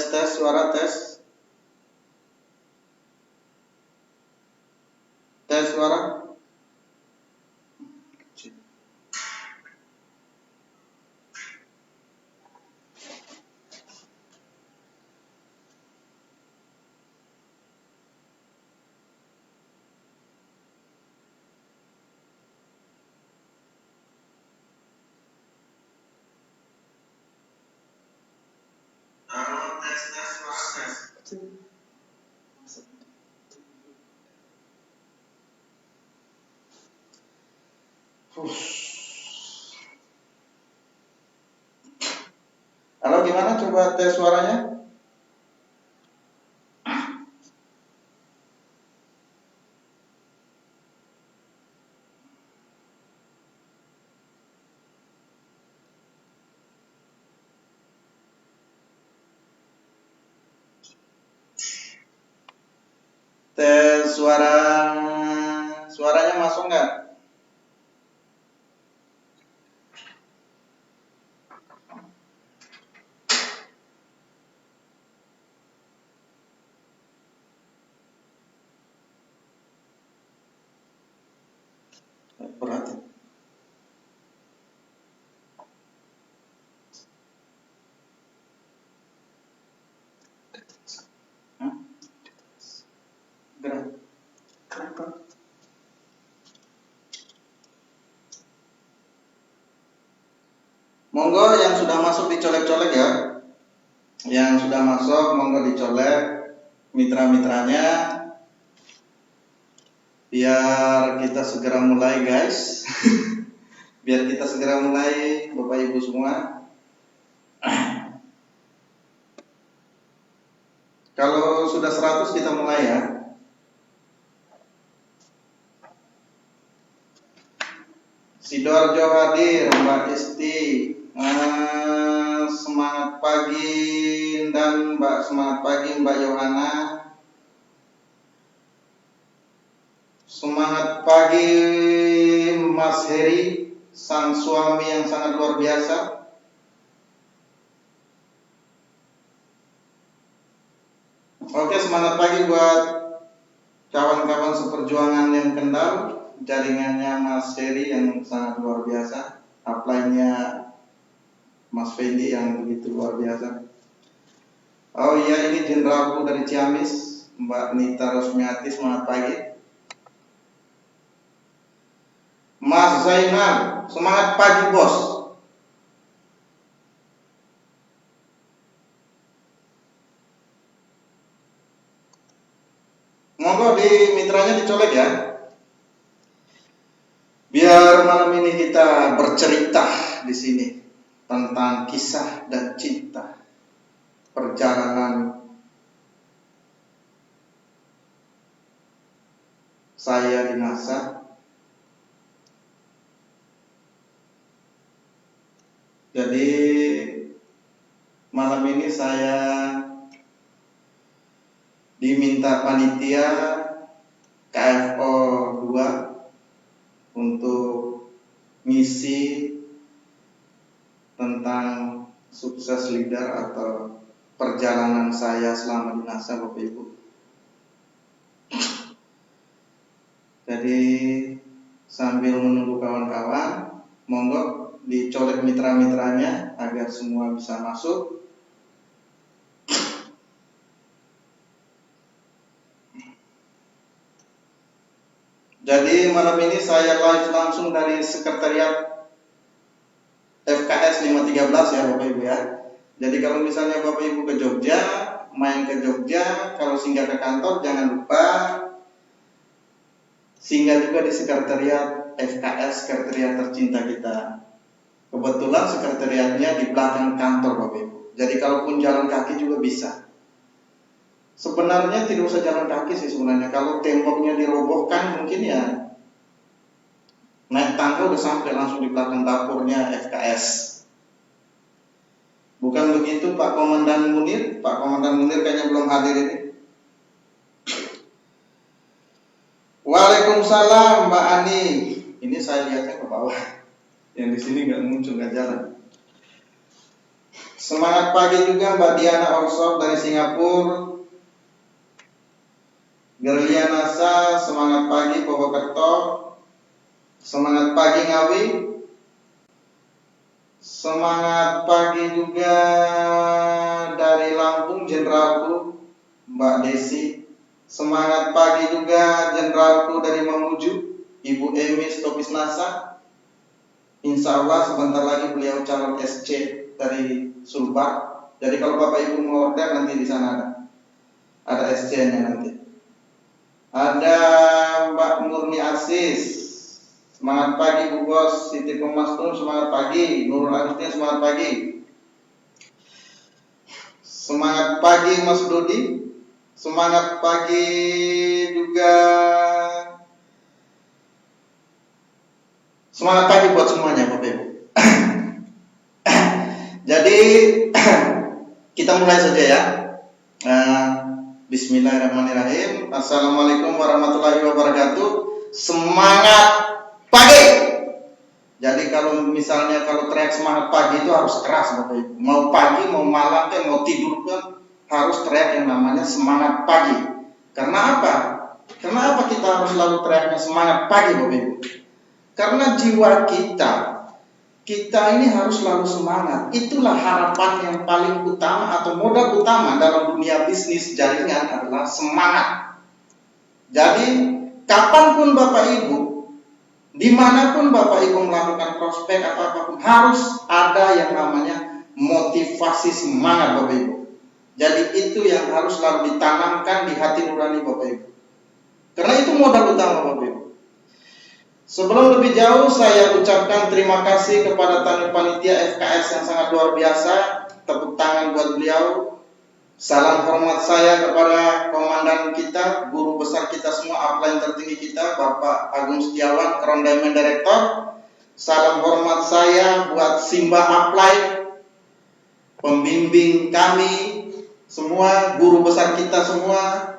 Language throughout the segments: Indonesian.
tes suara tes. Tes suara. Halo, gimana? Coba tes suaranya. Tes suaranya masuk nggak? Berat. Gerak. Monggo yang sudah masuk dicolek-colek ya. Yang sudah masuk monggo dicolek mitra-mitranya. Biar kita segera mulai guys. Biar kita segera mulai Bapak Ibu semua. Kalau sudah 100 kita mulai ya. Sidoarjo hadir, Mbak Isti. Semangat pagi dan semangat pagi Mbak Yohana. Semangat pagi Mas Heri, sang suami yang sangat luar biasa. Oke, semangat pagi buat kawan-kawan seperjuangan yang kendal. Jaringannya Mas Heri yang sangat luar biasa. Apply-nya Mas Fendi yang begitu luar biasa. Oh iya, ini Jenderalku dari Ciamis, Mbak Nita Rosmiati, semangat pagi. Mas Zainal, semangat pagi bos. Monggo di mitranya dicolek ya. Biar malam ini kita bercerita di sini tentang kisah dan cinta, perjalanan saya di NASA. Jadi malam ini saya diminta panitia KFO 2 untuk ngisi tentang sukses leader atau perjalanan saya selama di NASA Bapak Ibu. Jadi sambil menunggu kawan-kawan, monggo dicolek mitra-mitranya agar semua bisa masuk. Jadi malam ini saya live langsung dari sekretariat FKS 513 ya Bapak Ibu ya. Jadi kalau misalnya Bapak Ibu ke Jogja, main ke Jogja, kalau singgah ke kantor jangan lupa singgah juga di sekretariat FKS, sekretariat tercinta kita. Kebetulan sekretariatnya di belakang kantor Bapak Ibu. Jadi kalaupun jalan kaki juga bisa. Sebenarnya tidak usah jalan kaki sih sebenarnya. Kalau temboknya dirobohkan mungkin ya naik tangga udah sampai langsung di belakang dapurnya FKS. Bukan begitu Pak Komandan Munir? Pak Komandan Munir kayaknya belum hadir ini. Waalaikumsalam Mbak Ani. Ini saya lihatnya ke bawah. Yang di sini nggak muncul, nggak jalan. Semangat pagi juga Mbak Diana Orsop dari Singapura. Gerlia Nasa, semangat pagi Purwokerto. Semangat pagi Ngawi. Semangat pagi juga dari Lampung Jenderalku Mbak Desi. Semangat pagi juga Jenderalku dari Mamuju Ibu Emi Stopis Nasa. Insya Allah sebentar lagi beliau calon SC dari Sulbar. Jadi kalau Bapak Ibu mau order nanti di sana ada SC-nya nanti. Ada Mbak Murni Asis, semangat pagi Bu Bos. Siti Pemastum, semangat pagi. Nurul Agustin, semangat pagi. Semangat pagi Mas Dodi. Semangat pagi juga. Semangat pagi buat semuanya Bapak Ibu. Jadi kita mulai saja ya. Bismillahirrahmanirrahim. Assalamualaikum warahmatullahi wabarakatuh. Semangat pagi. Jadi kalau misalnya teriak semangat pagi itu harus keras Bapak Ibu. Mau pagi, mau malam, mau tidur pun harus teriak yang namanya semangat pagi. Karena apa? Karena apa kita harus selalu teriaknya semangat pagi Bapak Ibu? Karena jiwa kita ini harus selalu semangat. Itulah harapan yang paling utama atau modal utama dalam dunia bisnis jaringan adalah semangat. Jadi kapanpun Bapak Ibu, dimanapun Bapak Ibu melakukan prospek atau apapun, harus ada yang namanya motivasi semangat Bapak Ibu. Jadi itu yang harus selalu ditanamkan di hati nurani Bapak Ibu. Karena itu modal utama Bapak Ibu. Sebelum lebih jauh, saya ucapkan terima kasih kepada tamu panitia FKS yang sangat luar biasa. Tepuk tangan buat beliau. Salam hormat saya kepada komandan kita, guru besar kita semua, upline tertinggi kita, Bapak Agung Setiawan, Crown Diamond Director. Salam hormat saya buat Simba upline, pembimbing kami semua, guru besar kita semua,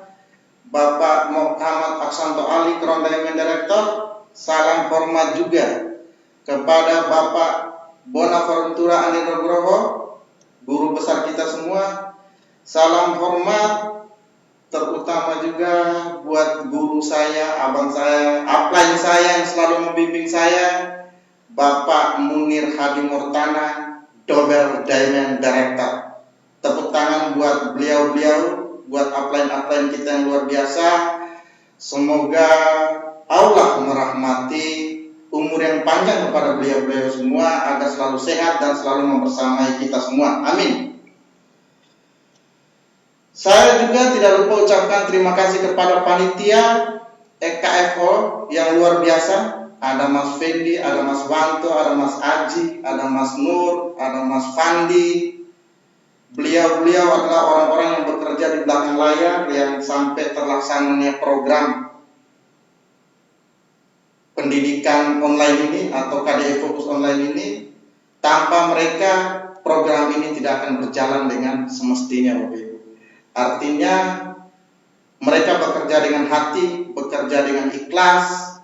Bapak Muhammad Aksanto Ali, Crown Diamond Director. Salam hormat juga kepada Bapak Bonaventura Andi Nugroho, guru besar kita semua. Salam hormat terutama juga buat guru saya, abang saya, upline saya yang selalu membimbing saya, Bapak Munir Hadi Murtana, Dober Diamond Director. Tepuk tangan buat beliau-beliau, buat upline-upline kita yang luar biasa. Semoga Allah merahmati umur yang panjang kepada beliau-beliau semua agar selalu sehat dan selalu membersamai kita semua. Amin. Saya juga tidak lupa ucapkan terima kasih kepada panitia EKFO yang luar biasa. Ada Mas Fendi, ada Mas Wanto, ada Mas Aji, ada Mas Nur, ada Mas Fandi. Beliau-beliau adalah orang-orang yang bekerja di belakang layar yang sampai terlaksananya program pendidikan online ini atau KDI Fokus Online ini. Tanpa mereka program ini tidak akan berjalan dengan semestinya Bapak Ibu. Artinya mereka bekerja dengan hati, bekerja dengan ikhlas.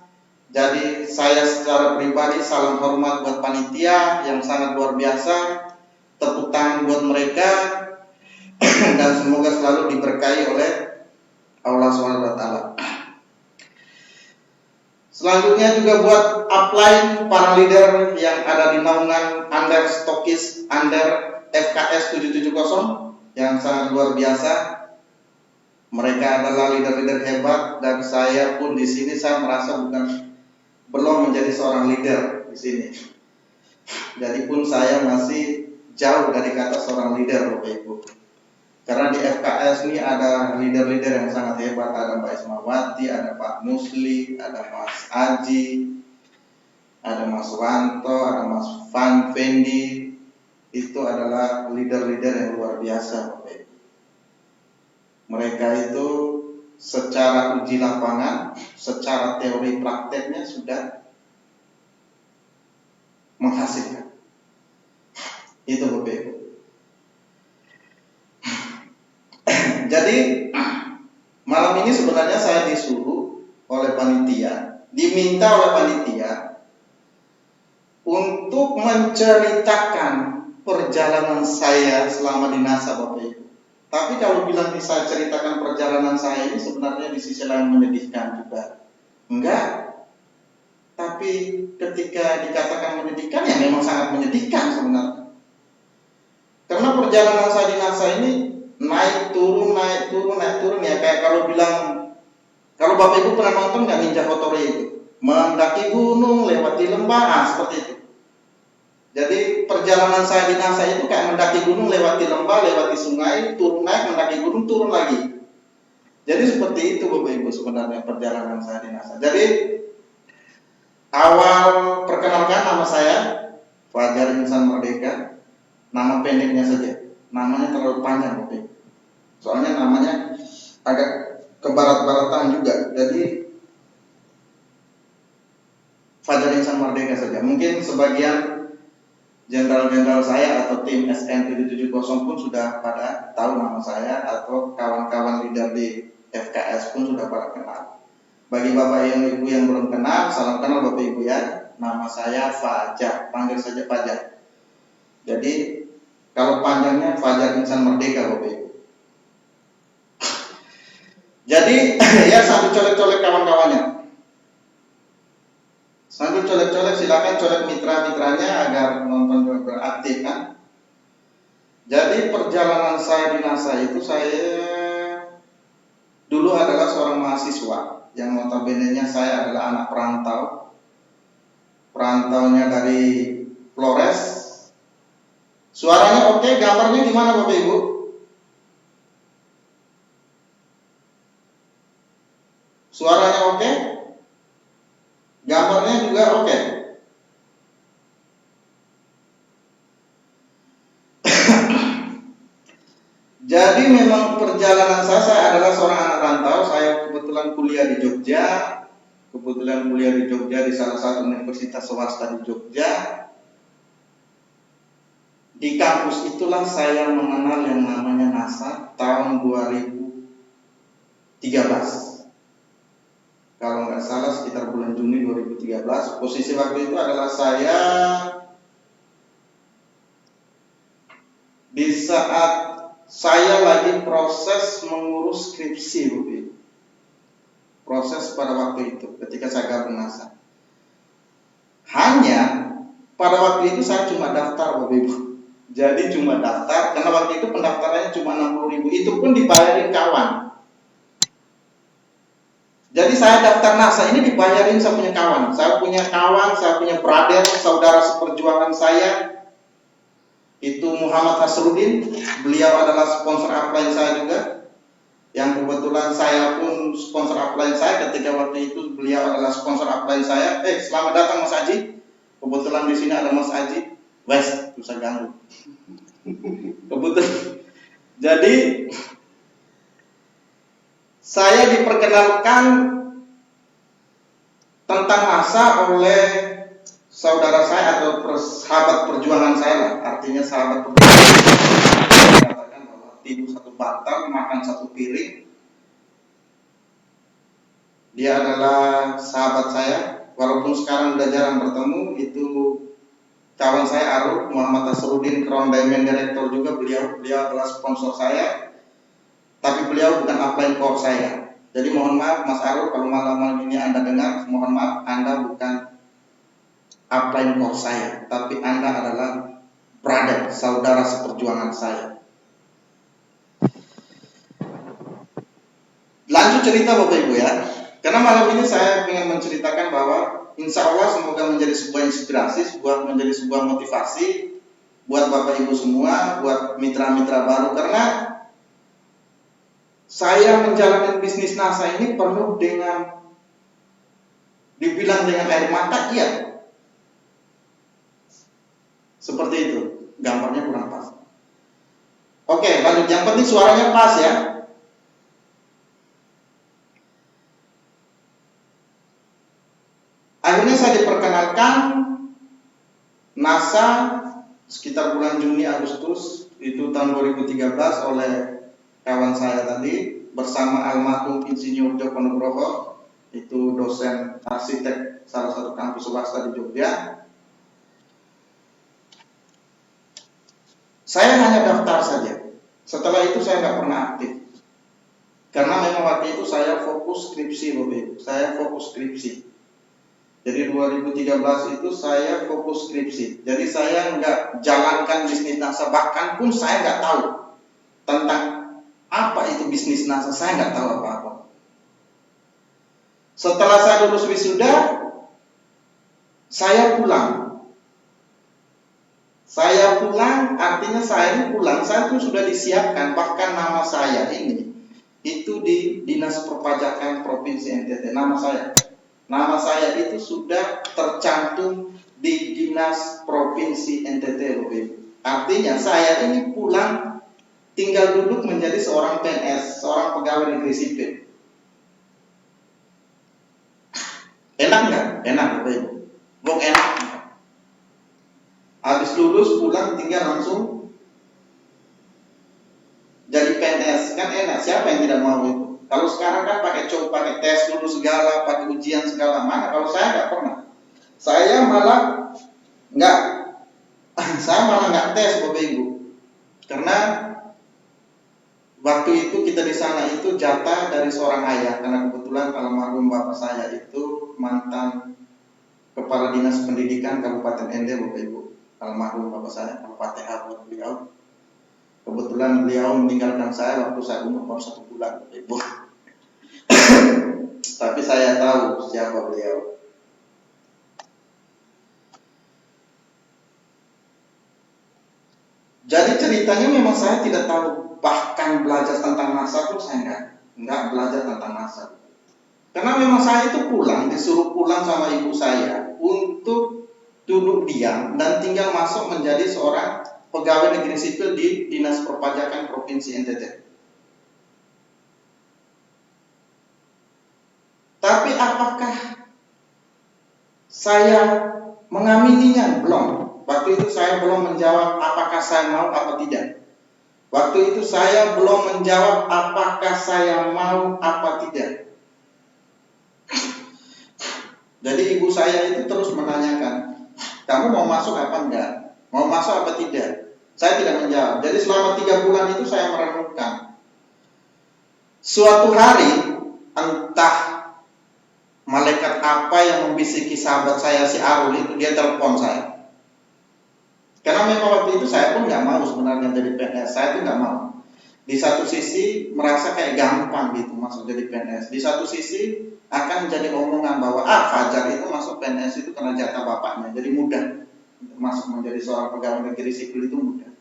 Jadi saya secara pribadi salam hormat buat panitia yang sangat luar biasa. Tepuk tangan buat mereka dan semoga selalu diberkahi oleh Allah SWT. Selanjutnya juga buat upline para leader yang ada di naungan under stokis under FKS 770 yang sangat luar biasa. Mereka adalah leader-leader hebat dan saya pun di sini saya merasa belum menjadi seorang leader di sini. Jadi pun saya masih jauh dari kata seorang leader Bapak Ibu. Karena di FKS ini ada leader-leader yang sangat hebat. Ada Mbak Ismawati, ada Pak Musli, ada Mas Aji, ada Mas Wanto, ada Mas Fendi. Itu adalah leader-leader yang luar biasa Bapak Ibu. Mereka itu secara uji lapangan, secara teori prakteknya sudah menghasilkan. Itu Bapak Ibu. Jadi malam ini sebenarnya saya disuruh oleh panitia, diminta oleh panitia untuk menceritakan perjalanan perjalanan saya selama di NASA, Bapak Ibu. Tapi kalau bilang bisa ceritakan perjalanan saya ini sebenarnya di sisi lain menyedihkan juga. Enggak. Tapi ketika dikatakan menyedihkan, ya memang sangat menyedihkan sebenarnya. Karena perjalanan saya di NASA ini naik turun ya. Kayak kalau Bapak Ibu pernah nonton nggak Ninja Hattori itu? Mendaki gunung, lewati lembah, seperti itu. Jadi perjalanan saya di NASA itu kayak mendaki gunung, lewati lembah, lewati sungai, turun naik, mendaki gunung, turun lagi. Jadi seperti itu Bapak Ibu sebenarnya perjalanan saya di NASA. Jadi awal perkenalkan, nama saya Fajar Insan Merdeka. Nama pendeknya saja. Namanya terlalu panjang Bapak Ibu. Soalnya namanya agak ke barat-baratan juga. Jadi Fajar Insan Merdeka saja. Mungkin sebagian jenderal-jenderal saya atau tim SN770 pun sudah pada tahu nama saya, atau kawan-kawan leader di FKS pun sudah pada kenal. Bagi Bapak yang Ibu yang belum kenal, salam kenal Bapak Ibu ya. Nama saya Fajar, panggil saja Fajar. Jadi kalau panjangnya Fajar Insan Merdeka Bapak Ibu. Jadi ya sambil colek-colek kawan-kawannya. Sambil colek-colek, silakan colek mitra-mitranya agar nonton juga beraktif kan. Jadi perjalanan saya di NASA itu, saya dulu adalah seorang mahasiswa yang notabene-nya saya adalah anak perantau. Perantaunya dari Flores. Suaranya oke, gambarnya gimana Bapak Ibu? Suaranya oke? Gambarnya juga oke. Jadi memang perjalanan saya adalah seorang anak rantau. Saya kebetulan kuliah di Jogja. Di salah satu universitas swasta di Jogja. Di kampus itulah saya mengenal yang namanya NASA tahun 2013. Kalau nggak salah sekitar bulan Juni 2013. Posisi waktu itu adalah saya di saat saya lagi proses mengurus skripsi, Bapak. Proses pada waktu itu ketika saya gabung NASA. Hanya pada waktu itu saya cuma daftar, Bapak Ibu. Jadi cuma daftar, karena waktu itu pendaftarannya cuma 60.000. Itu pun dibayarin kawan. Jadi saya daftar NASA ini dibayarin saya punya kawan. Saya punya brother, saudara seperjuangan saya. Itu Muhammad Hasrudin. Beliau adalah sponsor upline saya juga. Yang kebetulan saya pun sponsor upline saya ketika waktu itu beliau adalah sponsor upline saya. Selamat datang Mas Aji. Kebetulan di sini ada Mas Aji. Wes, bisa ganggu. Kebetulan. Jadi saya diperkenalkan tentang NASA oleh saudara saya atau sahabat perjuangan saya lah. Artinya sahabat perjuangan saya katakan bahwa tidur satu bantal, makan satu piring. Dia adalah sahabat saya, walaupun sekarang udah jarang bertemu. Itu kawan saya Arul Muhammad Hasrudin, Crown Diamond Director juga. Beliau adalah sponsor saya. Tapi beliau bukan upline core saya. Jadi mohon maaf Mas Arul, kalau malam ini Anda dengar, mohon maaf Anda bukan upline core saya, tapi Anda adalah brother, saudara seperjuangan saya. Lanjut cerita Bapak Ibu ya. Karena malam ini saya ingin menceritakan bahwa insya Allah semoga menjadi sebuah inspirasi, menjadi sebuah motivasi buat Bapak Ibu semua, buat mitra-mitra baru. Karena saya menjalankan bisnis NASA ini penuh dengan, dibilang dengan air mata, iya. Seperti itu, gambarnya kurang pas. Oke, lanjut. Yang penting suaranya pas ya. Akhirnya saya diperkenalkan NASA sekitar bulan Juni Agustus itu tahun 2013 oleh kawan saya tadi bersama almarhum Insinyur Joko Nugroho, itu dosen arsitek salah satu kampus swasta di Jogja. Saya hanya daftar saja. Setelah itu saya nggak pernah aktif. Karena memang waktu itu saya fokus skripsi, Bapak Ibu. Saya fokus skripsi. Jadi 2013 itu saya fokus skripsi. Jadi saya nggak jalankan bisnis NASA. Bahkan pun saya nggak tahu tentang apa itu bisnis NASA. Saya nggak tahu apa-apa. Setelah saya lulus wisuda, saya pulang. Saya pulang, artinya saya ini pulang, saya tuh sudah disiapkan, bahkan nama saya ini itu di Dinas Perpajakan Provinsi NTT, nama saya itu sudah tercantum di Dinas Provinsi NTT, Bapak Ibu. Artinya saya ini pulang tinggal duduk menjadi seorang PNS, seorang pegawai negeri sipil. Enak nggak? Enak, Bapak Ibu. Bung enak. Habis lulus pulang tinggal langsung jadi PNS, kan enak. Siapa yang tidak mau itu? Kalau sekarang kan pakai tes dulu segala, pakai ujian segala. Mana kalau saya nggak pernah. Saya malah nggak tes, Bapak Ibu. Karena waktu itu kita di sana itu jatah dari seorang ayah, karena kebetulan almarhum bapak saya itu mantan Kepala Dinas Pendidikan Kabupaten Ende, Bapak Ibu. Almarhum bapak saya, Al-Fatihah buat beliau. Kebetulan beliau meninggalkan saya waktu saya umur baru 1 bulan, Bapak Ibu. Tapi saya tahu siapa beliau. Jadi ceritanya memang saya tidak tahu, bahkan belajar tentang NASA pun saya nggak belajar tentang NASA. Karena memang saya itu disuruh pulang sama ibu saya untuk duduk diam dan tinggal masuk menjadi seorang pegawai negeri sipil di Dinas Perpajakan Provinsi NTT. Tapi apakah saya mengamininya? Belum. Waktu itu saya belum menjawab apakah saya mau atau tidak. Waktu itu saya belum menjawab apakah saya mau apa tidak. Jadi ibu saya itu terus menanyakan, kamu mau masuk apa enggak? Mau masuk apa tidak? Saya tidak menjawab. Jadi selama 3 bulan itu saya merenungkan. Suatu hari, entah malaikat apa yang membisiki sahabat saya si Arul itu, dia telepon saya. Karena memang waktu itu saya pun nggak mau sebenarnya jadi PNS. Saya tuh nggak mau. Di satu sisi merasa kayak gampang gitu masuk jadi PNS. Di satu sisi akan menjadi omongan bahwa Fajar itu masuk PNS itu karena jatah bapaknya, jadi mudah masuk menjadi seorang pegawai negeri sipil itu mudah.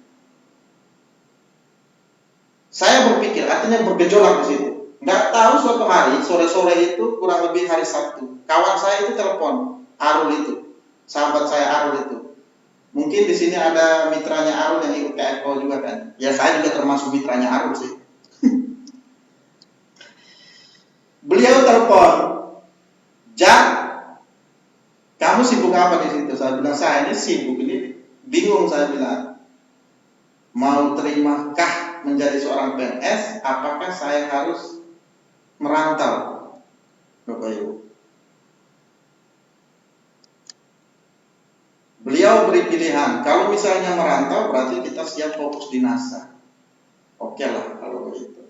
Saya berpikir, artinya bergejolak di situ. Nggak tahu suatu hari sore-sore itu kurang lebih hari Sabtu, kawan saya itu telepon, Arul itu, sahabat saya Arul itu. Mungkin di sini ada mitranya Arul yang ikut KFO juga kan? Ya saya juga termasuk mitranya Arul sih. Beliau telepon, Jak, kamu sibuk apa di situ? Saya bilang, saya ini sibuk, ini bingung, saya bilang. Mau terimakah menjadi seorang PNS? Apakah saya harus merantau, Bapak Ibu? Beliau beri pilihan, kalau misalnya merantau berarti kita siap fokus di NASA. Oke lah kalau begitu.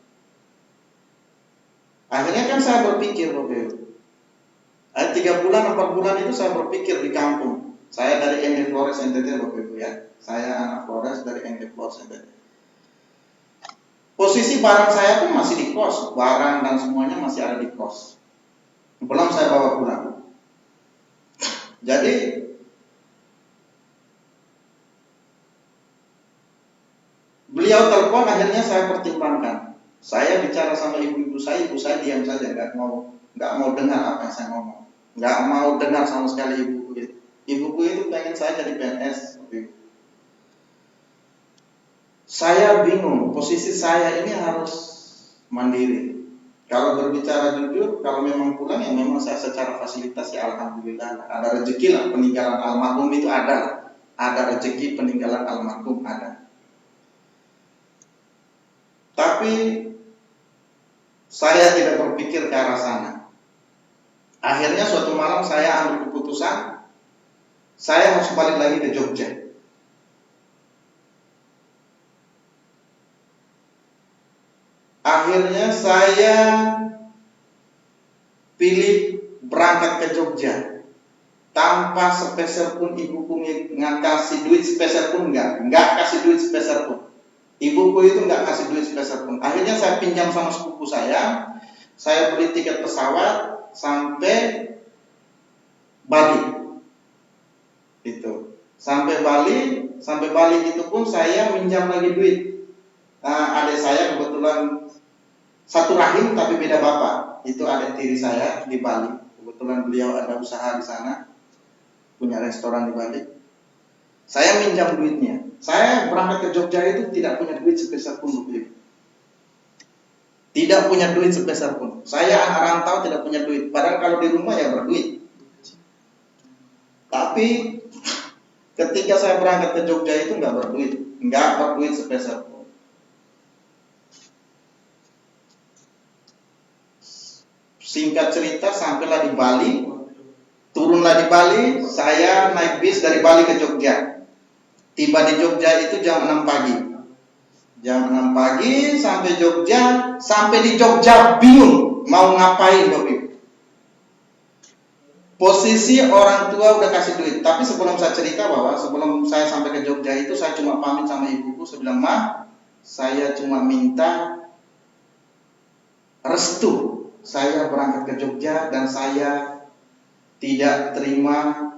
Akhirnya kan saya berpikir, Bapak Ibu. 3 bulan, 4 bulan itu saya berpikir di kampung. Saya dari Ende Flores NTT, Bapak Ibu ya. Saya anak Flores dari Ende Flores NTT. Posisi barang saya pun masih di kos, barang dan semuanya masih ada di kos. Belum saya bawa pulang. Jadi beliau telepon, akhirnya saya pertimbangkan. Saya bicara sama ibu saya diam saja, nggak mau dengar apa yang saya ngomong, nggak mau dengar sama sekali ibuku itu. Ibuku itu pengen saya jadi PNS. Saya bingung, posisi saya ini harus mandiri. Kalau berbicara jujur, kalau memang pulang ya memang saya secara fasilitas ya alhamdulillah ada rezeki lah, peninggalan almarhum itu ada rezeki peninggalan almarhum ada. Tapi saya tidak berpikir ke arah sana. Akhirnya suatu malam saya ambil keputusan, saya harus balik lagi ke Jogja. Akhirnya saya pilih berangkat ke Jogja. Tanpa sepeser pun ibuku nggak kasih duit sepeser pun, nggak kasih duit sepeser pun. Ibuku itu nggak kasih duit sepeser pun. Akhirnya saya pinjam sama sepupu saya beli tiket pesawat sampai Bali. Itu sampai Bali itu pun saya minjam lagi duit. Adik saya kebetulan satu rahim tapi beda bapak. Itu adik tiri saya di Bali. Kebetulan beliau ada usaha di sana, punya restoran di Bali. Saya minjam duitnya. Saya berangkat ke Jogja itu tidak punya duit sepeser pun, tidak punya duit sepeser pun. Saya anak rantau tidak punya duit. Padahal kalau di rumah ya berduit. Tapi ketika saya berangkat ke Jogja itu nggak berduit sepeser pun. Singkat cerita, sampailah di Bali, turunlah di Bali, saya naik bis dari Bali ke Jogja. Tiba di Jogja itu jam 6 pagi. Jam 6 pagi sampai Jogja, sampai di Jogja bingung mau ngapain, Bapak Ibu. Posisi orang tua udah kasih duit, tapi sebelum saya cerita bahwa sebelum saya sampai ke Jogja itu saya cuma pamit sama ibuku, saya bilang, "Ma, saya cuma minta restu saya berangkat ke Jogja dan saya tidak terima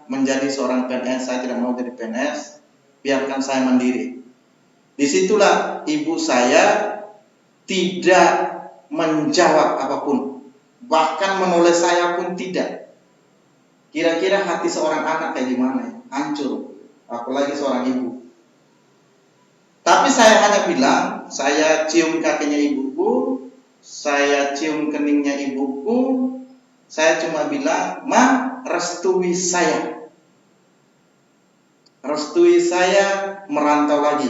menjadi seorang PNS, saya tidak mau jadi PNS, biarkan saya mandiri." Disitulah ibu saya tidak menjawab apapun, bahkan menoleh saya pun tidak. Kira-kira hati seorang anak kayak gimana ya? Hancur, apalagi seorang ibu. Tapi saya hanya bilang, saya cium kakinya ibuku, saya cium keningnya ibuku, saya cuma bilang, "Ma, restui saya. Restui saya merantau lagi."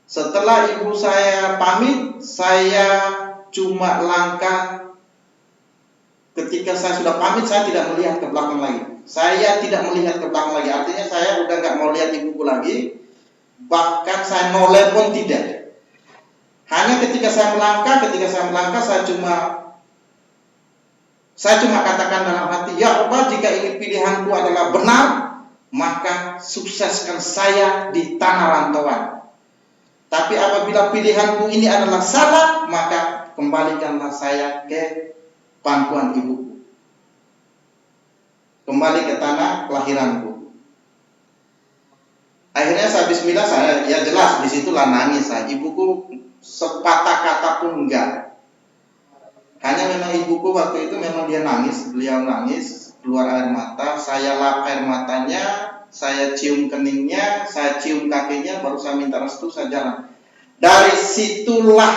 Setelah ibu saya pamit, saya cuma langkah. Ketika saya sudah pamit, saya tidak melihat ke belakang lagi. Saya tidak melihat ke belakang lagi. Artinya saya udah nggak mau lihat ibuku lagi. Bahkan saya noleh pun tidak. Hanya ketika saya melangkah, saya cuma katakan dalam hati, "Ya Allah, jika ini pilihanku adalah benar, maka sukseskan saya di tanah rantauan. Tapi apabila pilihanku ini adalah salah, maka kembalikanlah saya ke pangkuan ibuku. Kembali ke tanah kelahiranku." Akhirnya saya bismillah, saya ya jelas disitulah nangis saya. Ibuku sepatah kata pun enggak. Hanya memang ibuku waktu itu memang dia nangis, beliau nangis, keluar air mata, saya lap air matanya, saya cium keningnya, saya cium kakinya, baru saya minta restu, saya jalan. Dari situlah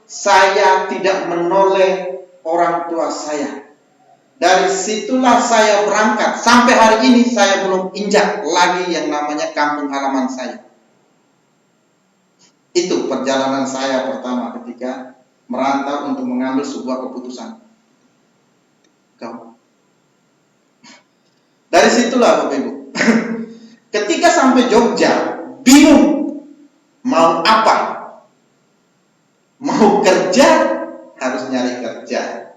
saya tidak menoleh orang tua saya. Dari situlah saya berangkat. Sampai hari ini saya belum injak lagi yang namanya kampung halaman saya. Itu perjalanan saya pertama ketika merantau untuk mengambil sebuah keputusan. Dari situlah Bapak Ibu. Ketika sampai Jogja, bingung mau apa? Mau kerja, harus nyari kerja.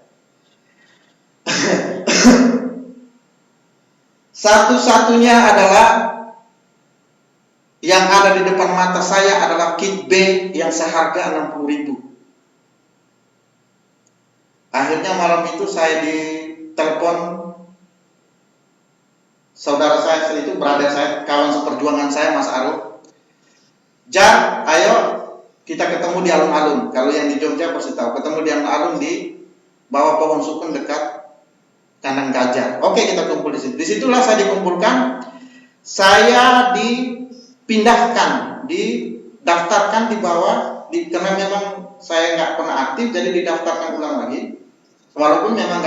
Satu-satunya adalah yang ada di depan mata saya adalah kit B yang seharga 60.000. Akhirnya malam itu saya ditelepon saudara saya itu, brother saya, kawan seperjuangan saya, Mas Arul. "Jar, ayo kita ketemu di alun-alun." Kalau yang di Jogja pasti tahu, ketemu di alun-alun di bawah pohon sukun dekat kandang gajah. Oke, kita kumpul di situ. Disitulah saya dikumpulkan. Saya dipindahkan, didaftarkan di bawah, karena memang saya nggak pernah aktif, jadi didaftarkan ulang lagi. Walaupun memang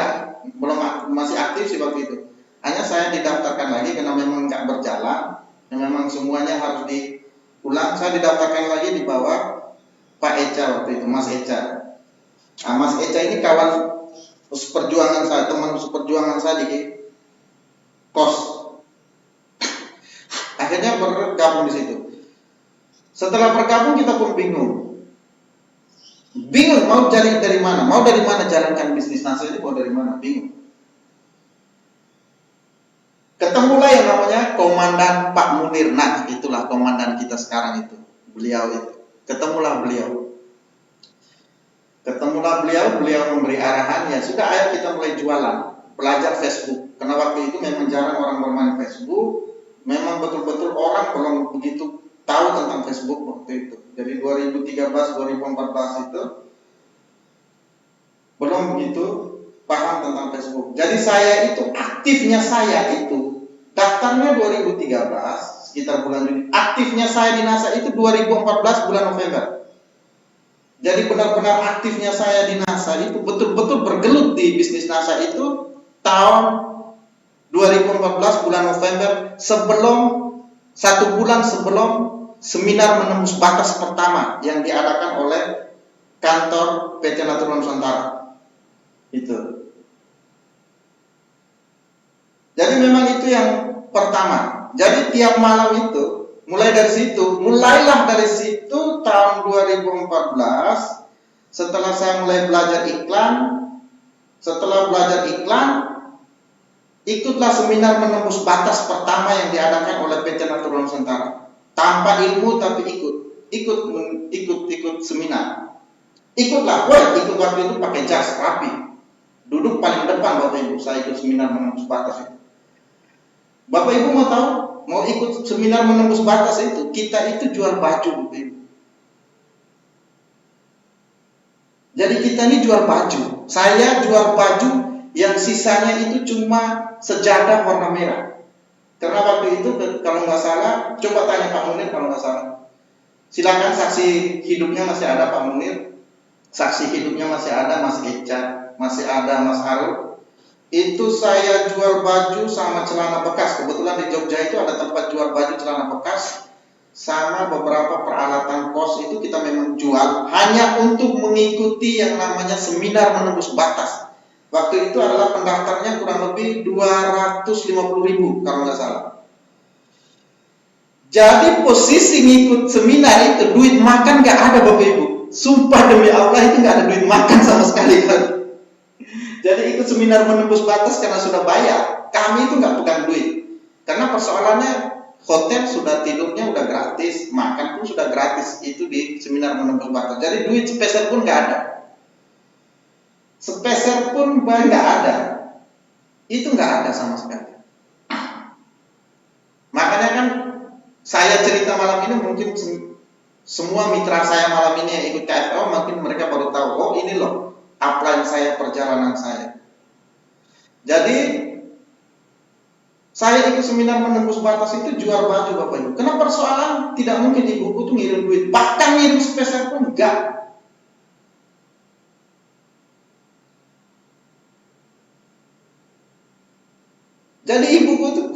masih aktif sih waktu itu. Hanya saya didaftarkan lagi karena memang nggak berjalan, memang semuanya harus diulang. Saya didaftarkan lagi di bawah Pak Eca waktu itu, Mas Eca. Nah, Mas Eca ini kawan seperjuangan saya, teman seperjuangan saya di kos. Akhirnya bergabung di situ. Setelah bergabung kita pun bingung mau cari dari mana, jalankan bisnis NASA ini, mau dari mana, bingung. Ketemulah yang namanya Komandan Pak Munir. Nah, itulah komandan kita sekarang itu. Beliau itu. Ketemulah beliau memberi arahan, ya sudah, ayo kita mulai jualan, belajar Facebook. Karena waktu itu memang jarang orang bermain Facebook, memang betul-betul orang belum begitu tahu tentang Facebook waktu itu. Jadi 2013-2014 itu belum begitu paham tentang Facebook. Jadi aktifnya saya itu daftarnya 2013 sekitar bulan Juni. Aktifnya saya di NASA itu 2014 bulan November. Jadi benar-benar aktifnya saya di NASA itu betul-betul bergelut di bisnis NASA itu tahun 2014 bulan November, satu bulan sebelum seminar menembus batas pertama yang diadakan oleh kantor PT Natural Nusantara. Itu. Jadi memang itu yang pertama. Jadi tiap malam itu, mulailah dari situ tahun 2014, setelah saya mulai belajar iklan, ikutlah seminar menembus batas pertama yang diadakan oleh PT Natural Nusantara. Tanpa ilmu tapi ikut seminar. Ikut waktu itu pakai jas rapi. Duduk paling depan Bapak Ibu, saya ikut seminar menembus batas itu. Bapak Ibu mau ikut seminar menembus batas itu, kita itu jual baju Bapak Ibu. Jadi kita ini jual baju. Saya jual baju yang sisanya itu cuma sejadah warna merah. Karena waktu itu kalau nggak salah, coba tanya Pak Munir kalau nggak salah. Silakan, saksi hidupnya masih ada Pak Munir. Saksi hidupnya masih ada Mas Eca, masih ada Mas Arul. Itu saya jual baju sama celana bekas. Kebetulan di Jogja itu ada tempat jual baju celana bekas sama beberapa peralatan kos, itu kita memang jual hanya untuk mengikuti yang namanya seminar menembus batas. Waktu itu adalah pendaftarnya kurang lebih 250.000 kalau nggak salah. Jadi posisi ngikut seminar itu duit makan nggak ada Bapak Ibu. Sumpah demi Allah itu nggak ada duit makan sama sekali kan. Jadi ikut seminar menembus batas karena sudah bayar. Kami itu nggak pegang duit. Karena persoalannya hotel sudah, tidurnya udah gratis, makan pun sudah gratis. Itu di seminar menembus batas. Jadi duit sepeser pun nggak ada. Sepeser pun nggak ada. Itu nggak ada sama sekali. Makanya kan saya cerita malam ini, mungkin semua mitra saya malam ini yang ikut KFO mungkin mereka baru tahu, oh ini loh upline saya, perjalanan saya. Jadi saya ikut seminar menembus batas itu jual baju Bapak Ibu. Karena persoalan tidak mungkin ibuku tuh ngirim duit, bahkan ngirim sepeser pun enggak. Jadi ibuku tuh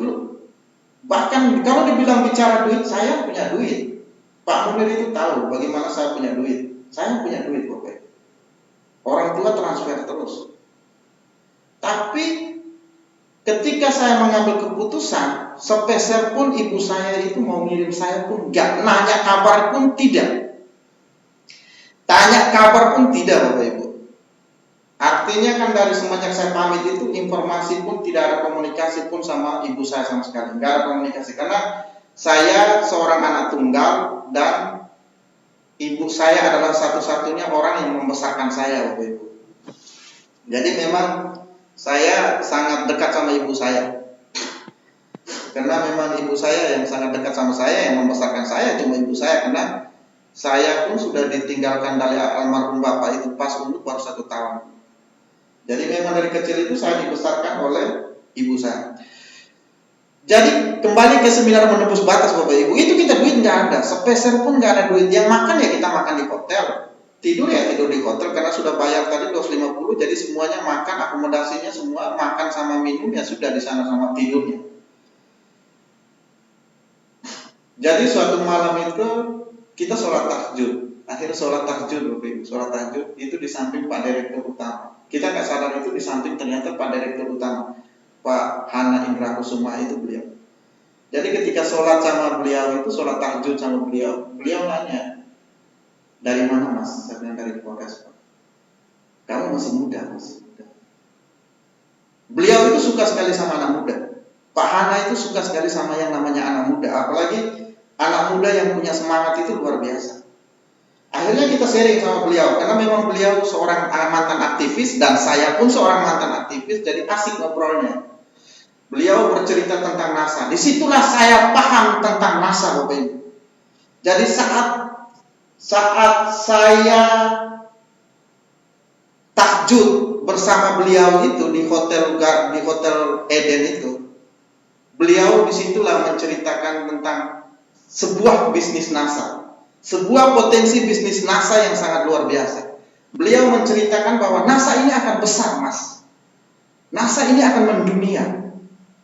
bahkan kalau dibilang bicara duit, saya punya duit. Pak Munir itu tahu bagaimana saya punya duit. Saya punya duit Bapak Ibu. Orang tua transfer terus. Tapi ketika saya mengambil keputusan, sepeser pun ibu saya itu mau ngirim saya pun enggak, nanya kabar pun tidak. Tanya kabar pun tidak Bapak Ibu. Artinya kan dari semenjak saya pamit itu informasi pun tidak ada, komunikasi pun sama ibu saya sama sekali. Enggak ada komunikasi karena saya seorang anak tunggal dan ibu saya adalah satu-satunya orang yang membesarkan saya Bapak Ibu. Jadi memang saya sangat dekat sama ibu saya. Karena memang ibu saya yang sangat dekat sama saya, yang membesarkan saya cuma ibu saya. Karena saya pun sudah ditinggalkan dari almarhum bapak itu pas umur baru 1 tahun. Jadi memang dari kecil itu saya dibesarkan oleh ibu saya. Jadi kembali ke seminar menembus batas Bapak Ibu, itu kita duit nggak ada, sepeser pun nggak ada duit. Yang makan ya kita makan di hotel, tidur ya tidur di hotel karena sudah bayar tadi 250, jadi semuanya makan, akomodasinya semua makan sama minum ya sudah di sana sama tidurnya. Jadi suatu malam itu kita sholat tahajud, akhirnya sholat tahajud Bapak Ibu, sholat tahajud itu di samping Pak Direktur Utama. Kita nggak sadar itu di samping ternyata Pak Direktur Utama, Pak Hana Indra Kusuma itu beliau. Jadi ketika sholat sama beliau itu, sholat tahajud sama beliau, beliau nanya, dari mana mas? Saya bilang dari Polres Pak. Kamu masih muda, masih muda. Beliau itu suka sekali sama anak muda. Pak Hana itu suka sekali sama yang namanya anak muda, apalagi anak muda yang punya semangat itu luar biasa. Akhirnya kita sharing sama beliau, karena memang beliau seorang mantan aktivis dan saya pun seorang mantan aktivis, jadi asik ngobrolnya. Beliau bercerita tentang NASA. Disitulah saya paham tentang NASA, Bapak Ibu. Jadi saat saya tahajud bersama beliau itu di hotel Eden itu, beliau disitulah menceritakan tentang sebuah bisnis NASA, sebuah potensi bisnis NASA yang sangat luar biasa. Beliau menceritakan bahwa NASA ini akan besar, Mas. NASA ini akan mendunia.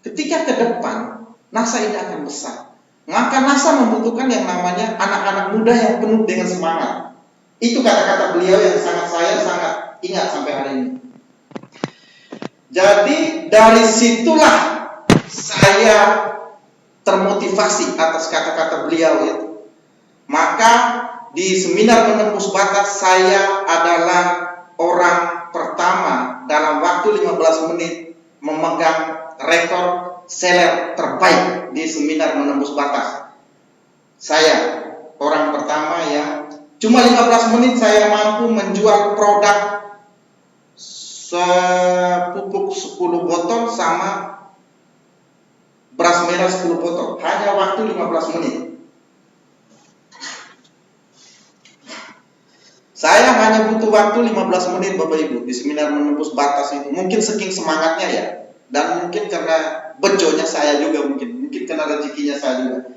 Ketika ke depan, NASA ini akan besar. Maka NASA membutuhkan yang namanya anak-anak muda yang penuh dengan semangat. Itu kata-kata beliau yang saya sangat ingat sampai hari ini. Jadi dari situlah saya termotivasi atas kata-kata beliau itu. Maka di seminar menembus batas, saya adalah orang pertama dalam waktu 15 menit memegang rekor seller terbaik di seminar menembus batas. Saya orang pertama yang cuma 15 menit saya mampu menjual produk sepupuk 10 botol sama beras merah 10 botol. Hanya waktu 15 menit. Saya hanya butuh waktu 15 menit Bapak Ibu di seminar menembus batas itu. Mungkin saking semangatnya ya. Dan mungkin karena bejonya saya juga, mungkin karena rezekinya saya juga.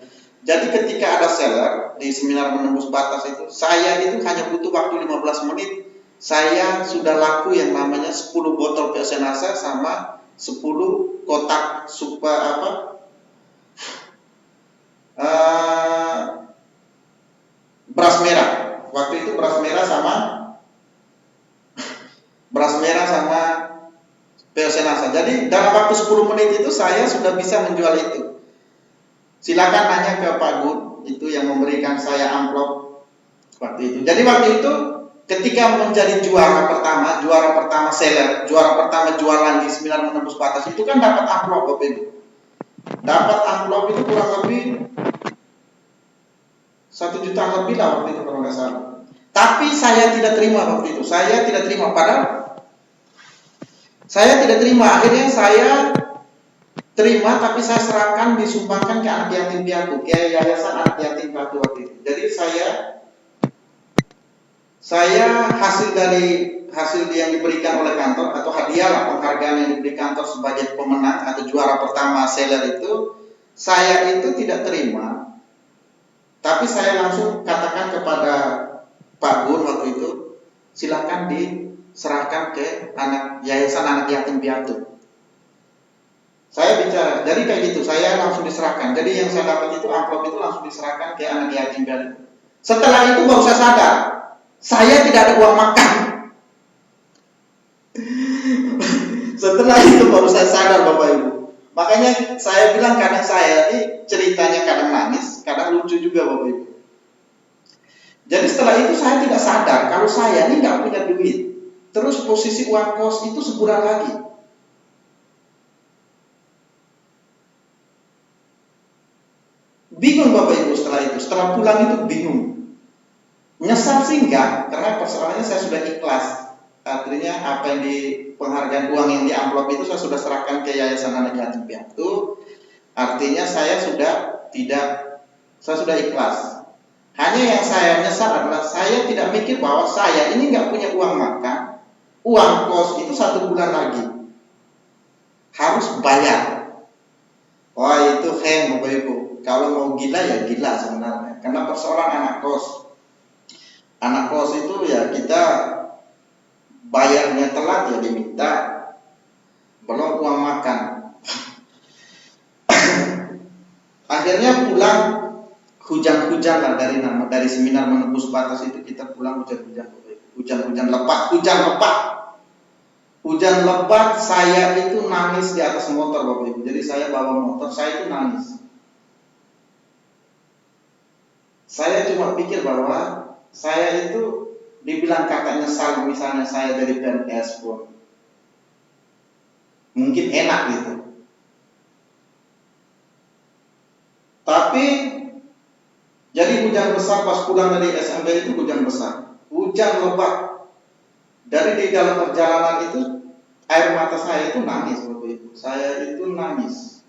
Jadi ketika ada seller di seminar menembus batas itu, saya itu hanya butuh waktu 15 menit. Saya sudah laku yang namanya 10 botol PLC NASA sama 10 kotak beras merah. Waktu itu beras merah sama PLC NASA. Jadi dalam waktu 10 menit itu saya sudah bisa menjual itu. Silakan nanya ke Pak Gun, itu yang memberikan saya amplop waktu itu. Jadi waktu itu ketika menjadi juara pertama seller, juara pertama jualan di seminar menembus batas itu kan dapat amplop Bapak Ibu. Dapat amplop itu kurang lebih 1 juta lebih lah waktu itu kalau nggak salah. Tapi saya tidak terima waktu itu. Saya tidak terima, padahal saya tidak terima. Akhirnya saya terima, tapi saya serahkan, disumbangkan ke anak yatim piatu, ke yayasan anak yatim piatu waktu itu. Jadi saya hasil yang diberikan oleh kantor atau hadiah lah, penghargaan yang diberikan kantor sebagai pemenang atau juara pertama seller itu, saya itu tidak terima. Tapi saya langsung katakan kepada Pak Gun waktu itu, silakan diserahkan ke yayasan anak yatim piatu. Saya bicara, jadi kayak gitu, saya langsung diserahkan. Jadi yang saya dapat itu amplop itu langsung diserahkan ke anak yatim piatu. Setelah itu baru saya sadar, saya tidak ada uang makan. Setelah itu baru saya sadar Bapak Ibu. Makanya saya bilang kadang saya ini ceritanya kadang nangis, kadang lucu juga Bapak Ibu. Jadi setelah itu saya tidak sadar kalau saya ini nggak punya duit. Terus posisi uang kos itu sebulan lagi. Bingung Bapak Ibu setelah itu. Setelah pulang itu bingung. Nyesal sih enggak, karena persoalannya saya sudah ikhlas. Artinya apa yang di penghargaan uang yang di amplop itu saya sudah serahkan ke yayasan anak yatim piatu. Artinya saya sudah ikhlas. Hanya yang saya nyesal adalah saya tidak mikir bahwa saya ini nggak punya uang makan, uang kos itu 1 bulan lagi harus bayar. Wah itu Bapak Ibu. Kalau mau gila ya gila sebenarnya. Karena persoalan anak kos itu ya kita bayarnya telat ya diminta, belum uang makan. Akhirnya pulang hujan-hujan lah dari seminar menembus batas itu kita pulang hujan-hujan lebat. Saya itu nangis di atas motor Bapak Ibu. Jadi saya bawa motor, saya itu nangis. Saya cuma pikir bahwa saya itu dibilang kakak nyesal misalnya saya dari PNS pun mungkin enak gitu. Tapi jadi hujan besar pas pulang dari SMP itu hujan besar, hujan lebat. Dari di dalam perjalanan itu air mata saya itu nangis Bapak Ibu. Saya itu nangis.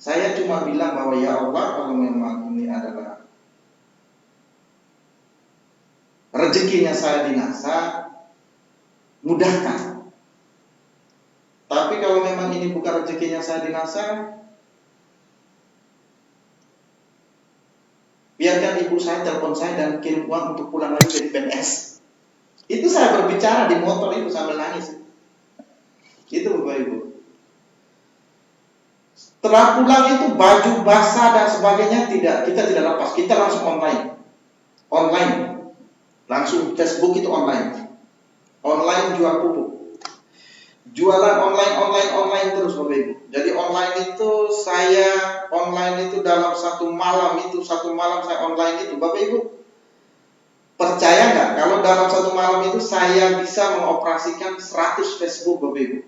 Saya cuma bilang bahwa ya Allah, kalau memang ini adalah rezekinya saya dinasa, mudahkan. Tapi kalau memang ini bukan rezekinya saya dinasa, biarkan ibu saya telepon saya dan kirim uang untuk pulang lagi dari PNS. Itu saya berbicara di motor itu sambil nangis. Itu Bapak Ibu. Setelah pulang itu baju basah dan sebagainya kita tidak lepas, kita langsung online, langsung Facebook itu online jual pupuk, jualan online terus Bapak Ibu. Jadi online itu dalam satu malam saya online itu Bapak Ibu. Percaya nggak kalau dalam satu malam itu saya bisa mengoperasikan 100 Facebook Bapak Ibu.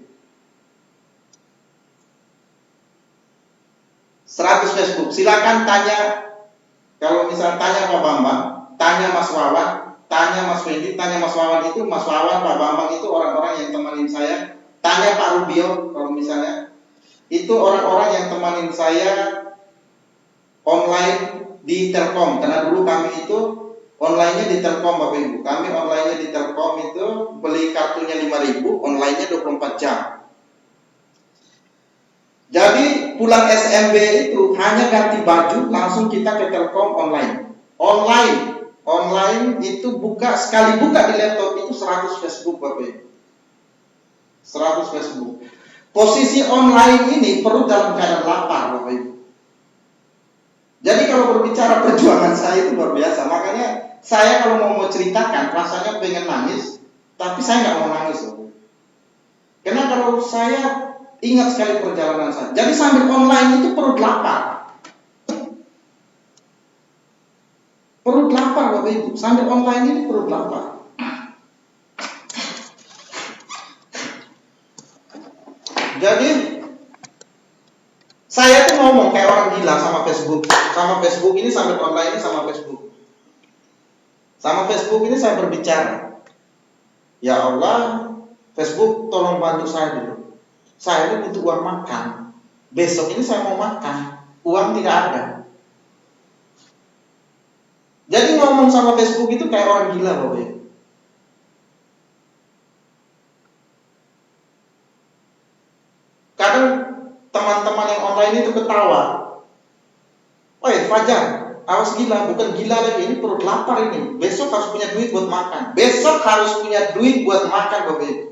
100 Facebook. Silakan tanya, kalau misalnya tanya Pak Bambang, tanya Mas Wawan, tanya Mas Fendi, tanya Mas Wawan itu, Mas Wawan, Pak Bambang itu orang-orang yang temanin saya. Tanya Pak Rubio kalau misalnya, itu orang-orang yang temanin saya online di Telkom. Karena dulu kami itu online-nya di Telkom Bapak Ibu. Kami online-nya di Telkom itu beli kartunya 5.000, online-nya 24 jam. Jadi pulang SMB itu hanya ganti baju langsung kita ke Telkom online. Online itu sekali buka di laptop itu 100 Facebook Bapak Ibu. 100 Facebook. Posisi online ini perut dalam keadaan lapar Bapak Ibu. Jadi kalau berbicara perjuangan saya itu luar biasa. Makanya saya kalau mau ceritakan rasanya pengen nangis, tapi saya nggak mau nangis Bapak Ibu. Karena kalau saya ingat sekali perjalanan saya. Jadi sambil online itu perut lapar. Perut lapar Bapak Ibu. Sambil online ini perut lapar. Jadi saya tuh ngomong kayak orang gila sama Facebook. Sama Facebook ini sambil online ini sama Facebook. Sama Facebook ini saya berbicara. Ya Allah, Facebook tolong bantu saya dulu. Saya ini butuh uang makan. Besok ini saya mau makan. Uang tidak ada. Jadi ngomong sama Facebook itu kayak orang gila Bapak Ibu. Kadang teman-teman yang online itu ketawa. Woi Fajar, awas gila, bukan gila lagi, ini perut lapar ini. Besok harus punya duit buat makan. Besok harus punya duit buat makan Bapak Ibu.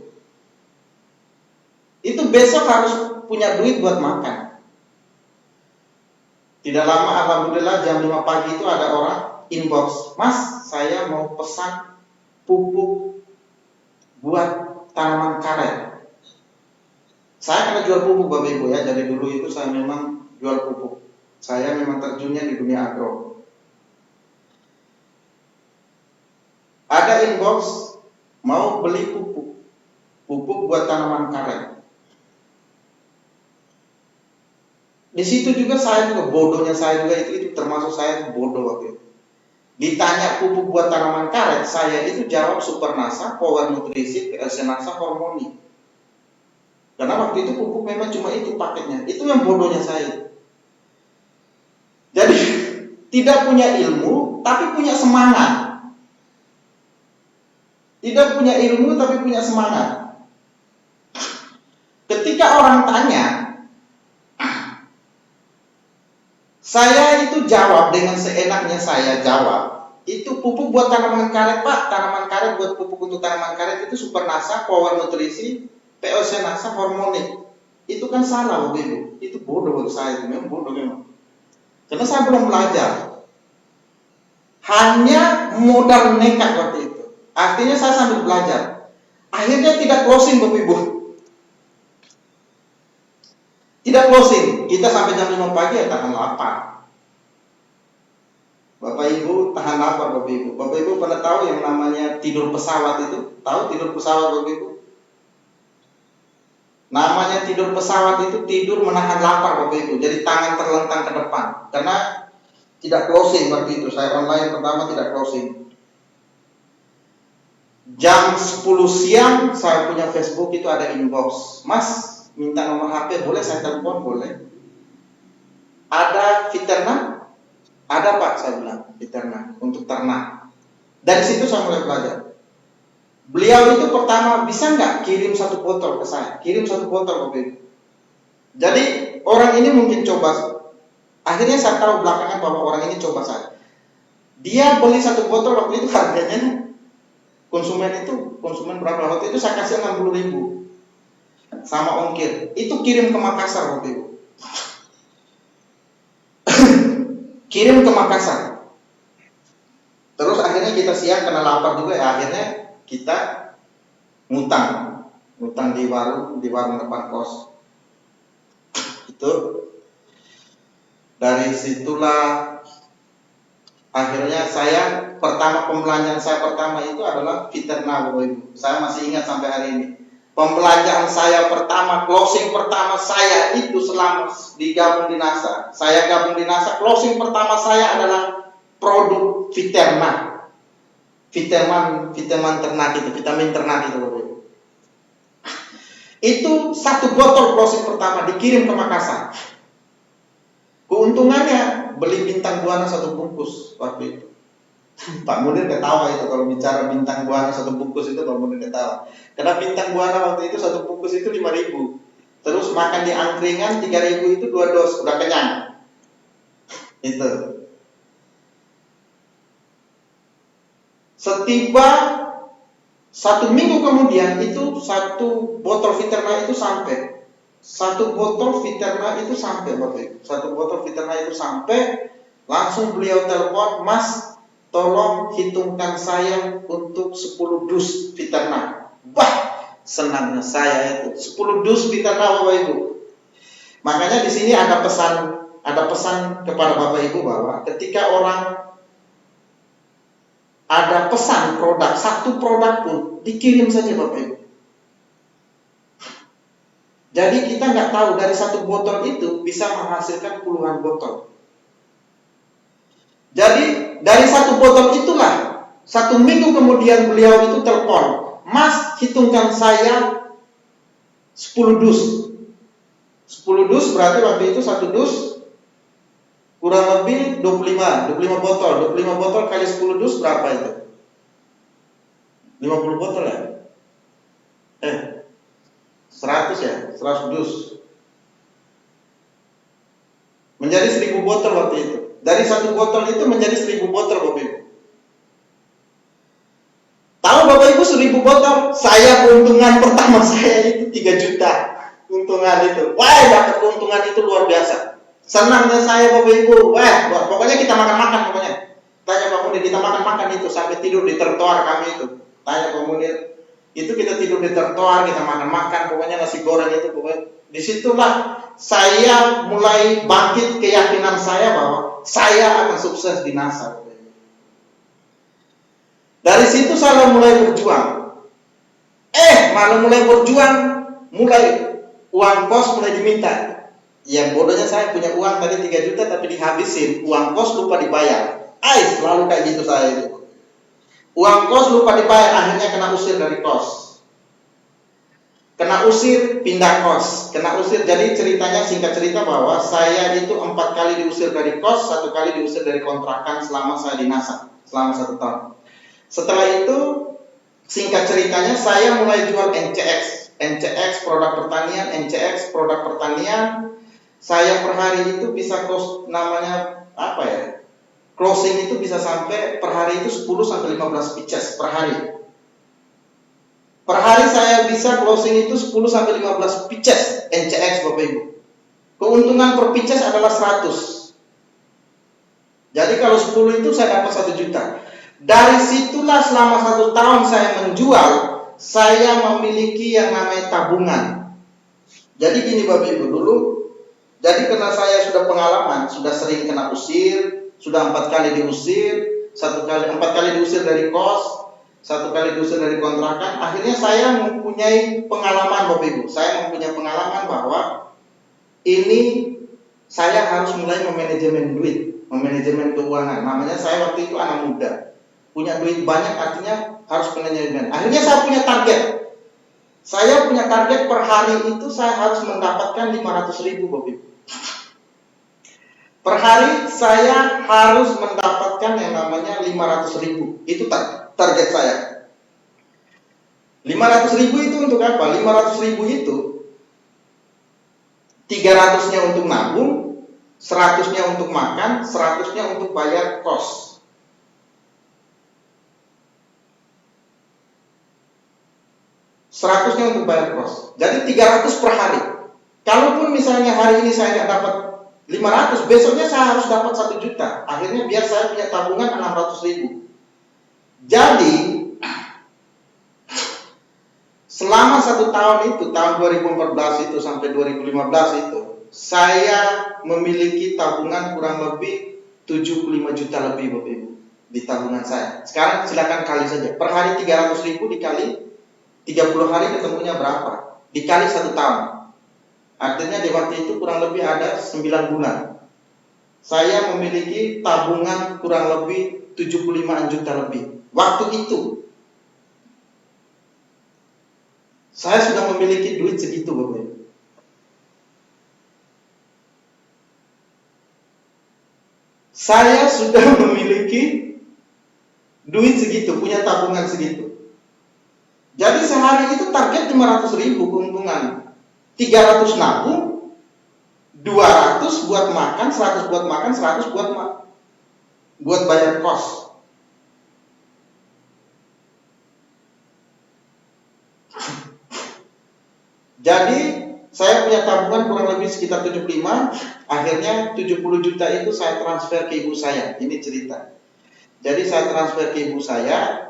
Itu besok harus punya duit buat makan. Tidak lama alhamdulillah jam 5 pagi itu ada orang inbox, Mas saya mau pesan pupuk buat tanaman karet. Saya karena jual pupuk Bapak Ibu ya, jadi dulu itu saya memang jual pupuk. Saya memang terjunnya di dunia agro. Ada inbox mau beli pupuk buat tanaman karet. Di situ juga saya juga bodohnya saya juga itu termasuk saya bodoh waktu itu. Ditanya pupuk buat tanaman karet, saya itu jawab Supernasa, Power Nutrisi, PLC Nasa, Hormoni. Karena waktu itu pupuk memang cuma itu paketnya. Itu yang bodohnya saya. Jadi tidak punya ilmu tapi punya semangat. Tidak punya ilmu tapi punya semangat. Ketika orang tanya, saya itu jawab dengan seenaknya saya jawab. Itu pupuk buat tanaman karet Pak, tanaman karet buat pupuk untuk tanaman karet itu Supernasa, Power Nutrisi, POC Nasa, Hormoni. Itu kan salah Bapak Ibu. Itu bodoh buat saya, memang bodoh memang. Karena saya belum belajar. Hanya modal nekat waktu itu. Artinya saya sambil belajar. Akhirnya tidak closing Bapak Ibu. Tidak closing. Kita sampai jam 5 pagi ya tahan lapar. Bapak Ibu tahan lapar Bapak Ibu. Bapak Ibu pada tahu yang namanya tidur pesawat itu? Tahu tidur pesawat Bapak Ibu? Namanya tidur pesawat itu tidur menahan lapar Bapak Ibu. Jadi tangan terlentang ke depan. Karena tidak closing waktu itu. Saya online pertama tidak closing. Jam 10 siang saya punya Facebook itu ada inbox. Mas, minta nomor HP boleh? Saya telepon boleh. Ada Fiterna? Ada Pak, saya bilang Fiterna untuk ternak. Dari situ saya mulai belajar. Beliau itu pertama bisa nggak kirim satu botol ke saya, kirim satu botol Bapak Ibu. Jadi orang ini mungkin coba. Akhirnya saya tahu belakangan bahwa orang ini coba saya. Dia beli satu botol waktu itu harganya konsumen berapa waktu itu saya kasih 60.000 sama ongkir. Itu kirim ke Makassar waktu itu. Kirim ke Makassar. Terus akhirnya kita siap karena lapar juga ya, akhirnya kita ngutang di warung depan kos. Itu dari situlah akhirnya saya pembelanjaan saya pertama itu adalah Fiterna Bapak Ibu. Saya masih ingat sampai hari ini. Pembelanjaan saya pertama, closing pertama saya itu selama digabung di NASA. Saya gabung di NASA, closing pertama saya adalah produk Fiterna. Vitamin ternak itu, vitamin ternak itu Bapak Ibu. Itu satu botol closing pertama dikirim ke Makassar. Keuntungannya beli bintang buana satu bungkus waktu itu. Pak Munir ketawa itu kalau bicara bintang buana satu bungkus itu Pak Munir ketawa. Karena bintang buana waktu itu satu bungkus itu 5.000. Terus makan di angkringan 3.000 itu 2 dos udah kenyang. Itu. Setiba 1 minggu kemudian itu satu botol Fiterna itu sampai. Satu botol Fiterna itu sampai Bapak Ibu. Satu botol Fiterna itu sampai, langsung beliau telepon, Mas, tolong hitungkan saya untuk 10 dus Fiterna. Wah, senangnya saya itu 10 dus Fiterna Bapak Ibu. Makanya di sini ada pesan kepada Bapak Ibu bahwa ketika orang ada pesan produk, satu produk pun dikirim saja Bapak Ibu. Jadi kita nggak tahu dari satu botol itu bisa menghasilkan puluhan botol. Jadi dari satu botol itulah 1 minggu kemudian beliau itu telepon, Mas, hitungkan saya 10 dus. 10 dus berarti waktu itu satu dus kurang lebih 25 botol. 25 botol kali 10 dus berapa itu? 50 botol ya? 100 ya? 100 dus. Menjadi 1.000 botol waktu itu. Dari satu botol itu menjadi 1.000 botol Bapak Ibu. Tahu Bapak Ibu 1.000 botol? Saya keuntungan pertama saya itu 3 juta. Keuntungan itu. Wah, dapat keuntungan itu luar biasa. Senangnya saya Bapak Ibu. Wah, pokoknya kita makan-makan pokoknya. Tanya Pak Munir, kita makan-makan itu sampai tidur di trotoar kami itu. Tanya Pak Munir, itu kita tidur di trotoar, kita makan-makan, pokoknya nasi goreng itu pokoknya. Disitulah saya mulai bangkit keyakinan saya bahwa saya akan sukses di NASA. Dari situ saya mulai berjuang. Malah mulai berjuang, mulai uang kos mulai diminta. Yang bodohnya saya punya uang tadi 3 juta tapi dihabisin, uang kos lupa dibayar. Selalu kayak gitu saya itu. Uang kos lupa dibayar, akhirnya kena usir dari kos. Kena usir, pindah kos. Kena usir, jadi ceritanya singkat cerita bahwa saya itu 4 kali diusir dari kos, 1 kali diusir dari kontrakan selama saya di NASA, selama 1 tahun. Setelah itu, singkat ceritanya saya mulai jual NCX produk pertanian. Saya per hari itu bisa closing itu bisa sampai per hari itu 10-15 pitches per hari. Per hari saya bisa closing itu 10-15 pitches NCX Bapak Ibu. Keuntungan per pitches adalah 100. Jadi kalau 10 itu saya dapat 1 juta. Dari situlah selama 1 tahun saya menjual, saya memiliki yang namanya tabungan. Jadi gini Bapak Ibu dulu, jadi karena saya sudah pengalaman, sudah sering kena usir, sudah 4 kali diusir, 4 kali diusir dari kos, 1 kali diusir dari kontrakan. Akhirnya saya mempunyai pengalaman Bapak Ibu. Saya mempunyai pengalaman bahwa ini saya harus mulai memanajemen duit, memanajemen keuangan. Namanya saya waktu itu anak muda, punya duit banyak, artinya harus manajemen. Akhirnya saya punya target. Saya punya target per hari itu saya harus mendapatkan 500.000 Bapak Ibu. Per hari saya harus mendapatkan yang namanya 500.000. Itu target saya. 500.000 itu untuk apa? 500.000 itu 300-nya untuk nabung, 100-nya untuk makan, 100-nya untuk bayar kos. Seratusnya untuk bayar kos. Jadi 300 per hari. Kalaupun misalnya hari ini saya nggak dapat 500, besoknya saya harus dapat 1 juta. Akhirnya biar saya punya tabungan 600.000. Jadi selama 1 tahun itu, tahun 2014 itu sampai 2015 itu, saya memiliki tabungan kurang lebih 75 juta lebih Bapak Ibu di tabungan saya. Sekarang silakan kali saja. Per hari 300.000 dikali 30 hari ketemunya berapa? Dikali 1 tahun. Artinya di waktu itu kurang lebih ada 9 bulan. Saya memiliki tabungan kurang lebih 75 juta lebih. Waktu itu saya sudah memiliki duit segitu Bapak Ibu. Saya sudah memiliki duit segitu, punya tabungan segitu. Jadi sehari itu target 500.000 keuntungan. 300 nabung, 200 buat makan, 100 buat makan, 100 buat bayar kos. Jadi saya punya tabungan kurang lebih sekitar 75. Akhirnya 70 juta itu saya transfer ke ibu saya. Ini cerita. Jadi saya transfer ke ibu saya.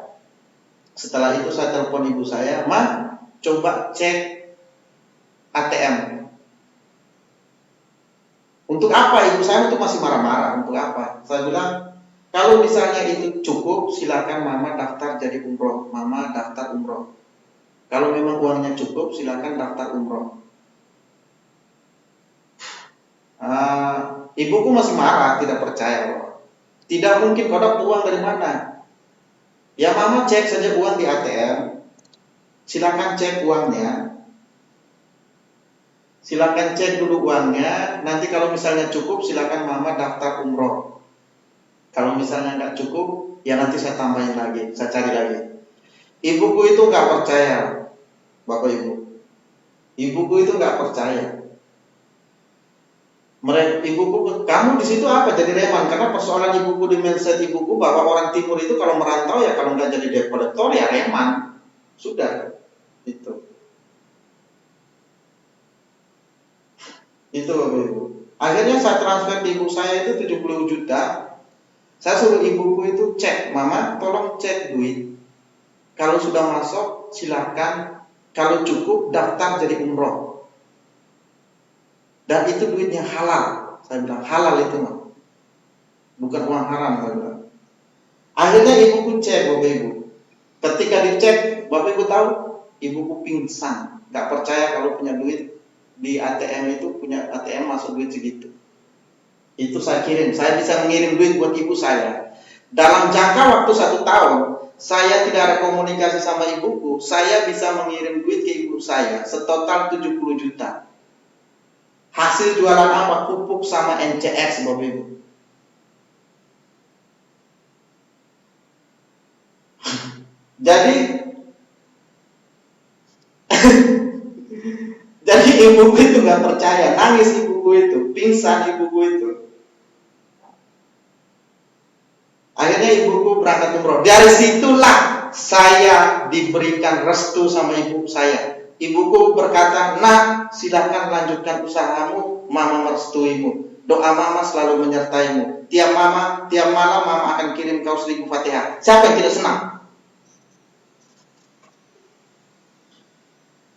Setelah itu saya telepon ibu saya, "Ma, coba cek ATM." Untuk apa? Ibu saya itu masih marah-marah. Untuk apa? Saya bilang, kalau misalnya itu cukup, silakan Mama daftar jadi umroh. Mama daftar umroh. Kalau memang uangnya cukup, silakan daftar umroh. Ibuku masih marah, tidak percaya. Tidak mungkin, kau dapat uang dari mana? Ya Mama cek saja uang di ATM. Silakan cek uangnya. Silakan cek dulu uangnya. Nanti kalau misalnya cukup, silakan Mama daftar umroh. Kalau misalnya nggak cukup, ya nanti saya tambahin lagi, saya cari lagi. Ibuku itu nggak percaya, Bapak Ibu. Ibuku itu nggak percaya. Ibuku, kamu di situ apa? Jadi reman. Karena persoalan ibuku di mindset ibuku bahwa orang timur itu kalau merantau ya kalau nggak jadi debt collector ya reman. Sudah, itu Bapak Ibu. Akhirnya saya transfer di ibu saya itu 70 juta. Saya suruh ibuku itu cek, Mama tolong cek duit. Kalau sudah masuk silakan. Kalau cukup daftar jadi umroh. Dan itu duitnya halal. Saya bilang halal itu mah, bukan uang haram. Saya bilang. Akhirnya ibuku cek Bapak Ibu. Ketika dicek, Bapak Ibu tahu, ibuku pingsan. Gak percaya kalau punya duit di ATM itu, punya ATM masuk duit segitu. Itu saya kirim. Saya bisa mengirim duit buat ibu saya. Dalam jangka waktu 1 tahun, saya tidak ada komunikasi sama ibuku. Saya bisa mengirim duit ke ibu saya setotal 70 juta. Hasil jualan apa? Pupuk sama NCX Bapak Ibu. Jadi ibuku itu nggak percaya, nangis ibuku itu, pingsan ibuku itu. Akhirnya ibuku berangkat umroh. Dari situlah saya diberikan restu sama ibu saya. Ibuku berkata, "Nak, silakan lanjutkan usahamu, Mama merestuimu. Doa Mama selalu menyertaimu. Tiap malam Mama akan kirim kau 1000 Fatihah." Siapa yang tidak senang?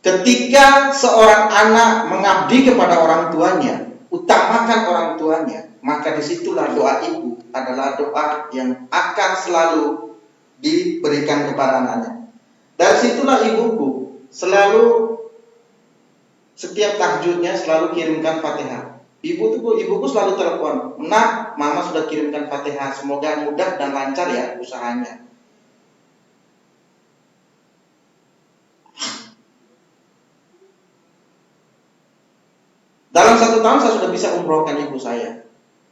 Ketika seorang anak mengabdi kepada orang tuanya, utamakan orang tuanya, maka disitulah doa ibu adalah doa yang akan selalu diberikan kepada anaknya. Dari situlah ibuku selalu setiap tahajudnya selalu kirimkan Fatihah. Ibuku selalu telepon, "Nak, mama sudah kirimkan Fatihah, semoga mudah dan lancar ya usahanya." Dalam 1 tahun saya sudah bisa umrohkan ibu saya.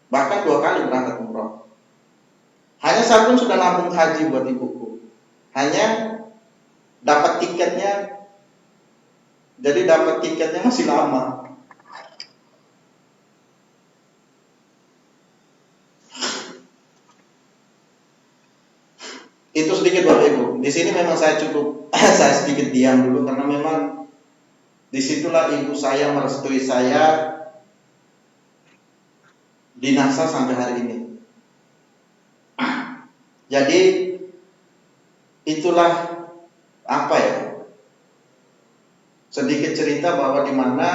Bahkan 2 kali berangkat umroh. Hanya saya pun sudah nabung haji buat ibuku. Hanya dapat tiketnya, jadi dapat tiketnya masih lama. Itu sedikit Bapak Ibu. Di sini memang saya saya sedikit diam dulu karena memang disitulah ibu saya merestui saya di NASA sampai hari ini. Jadi itulah apa ya? Sedikit cerita bahwa di mana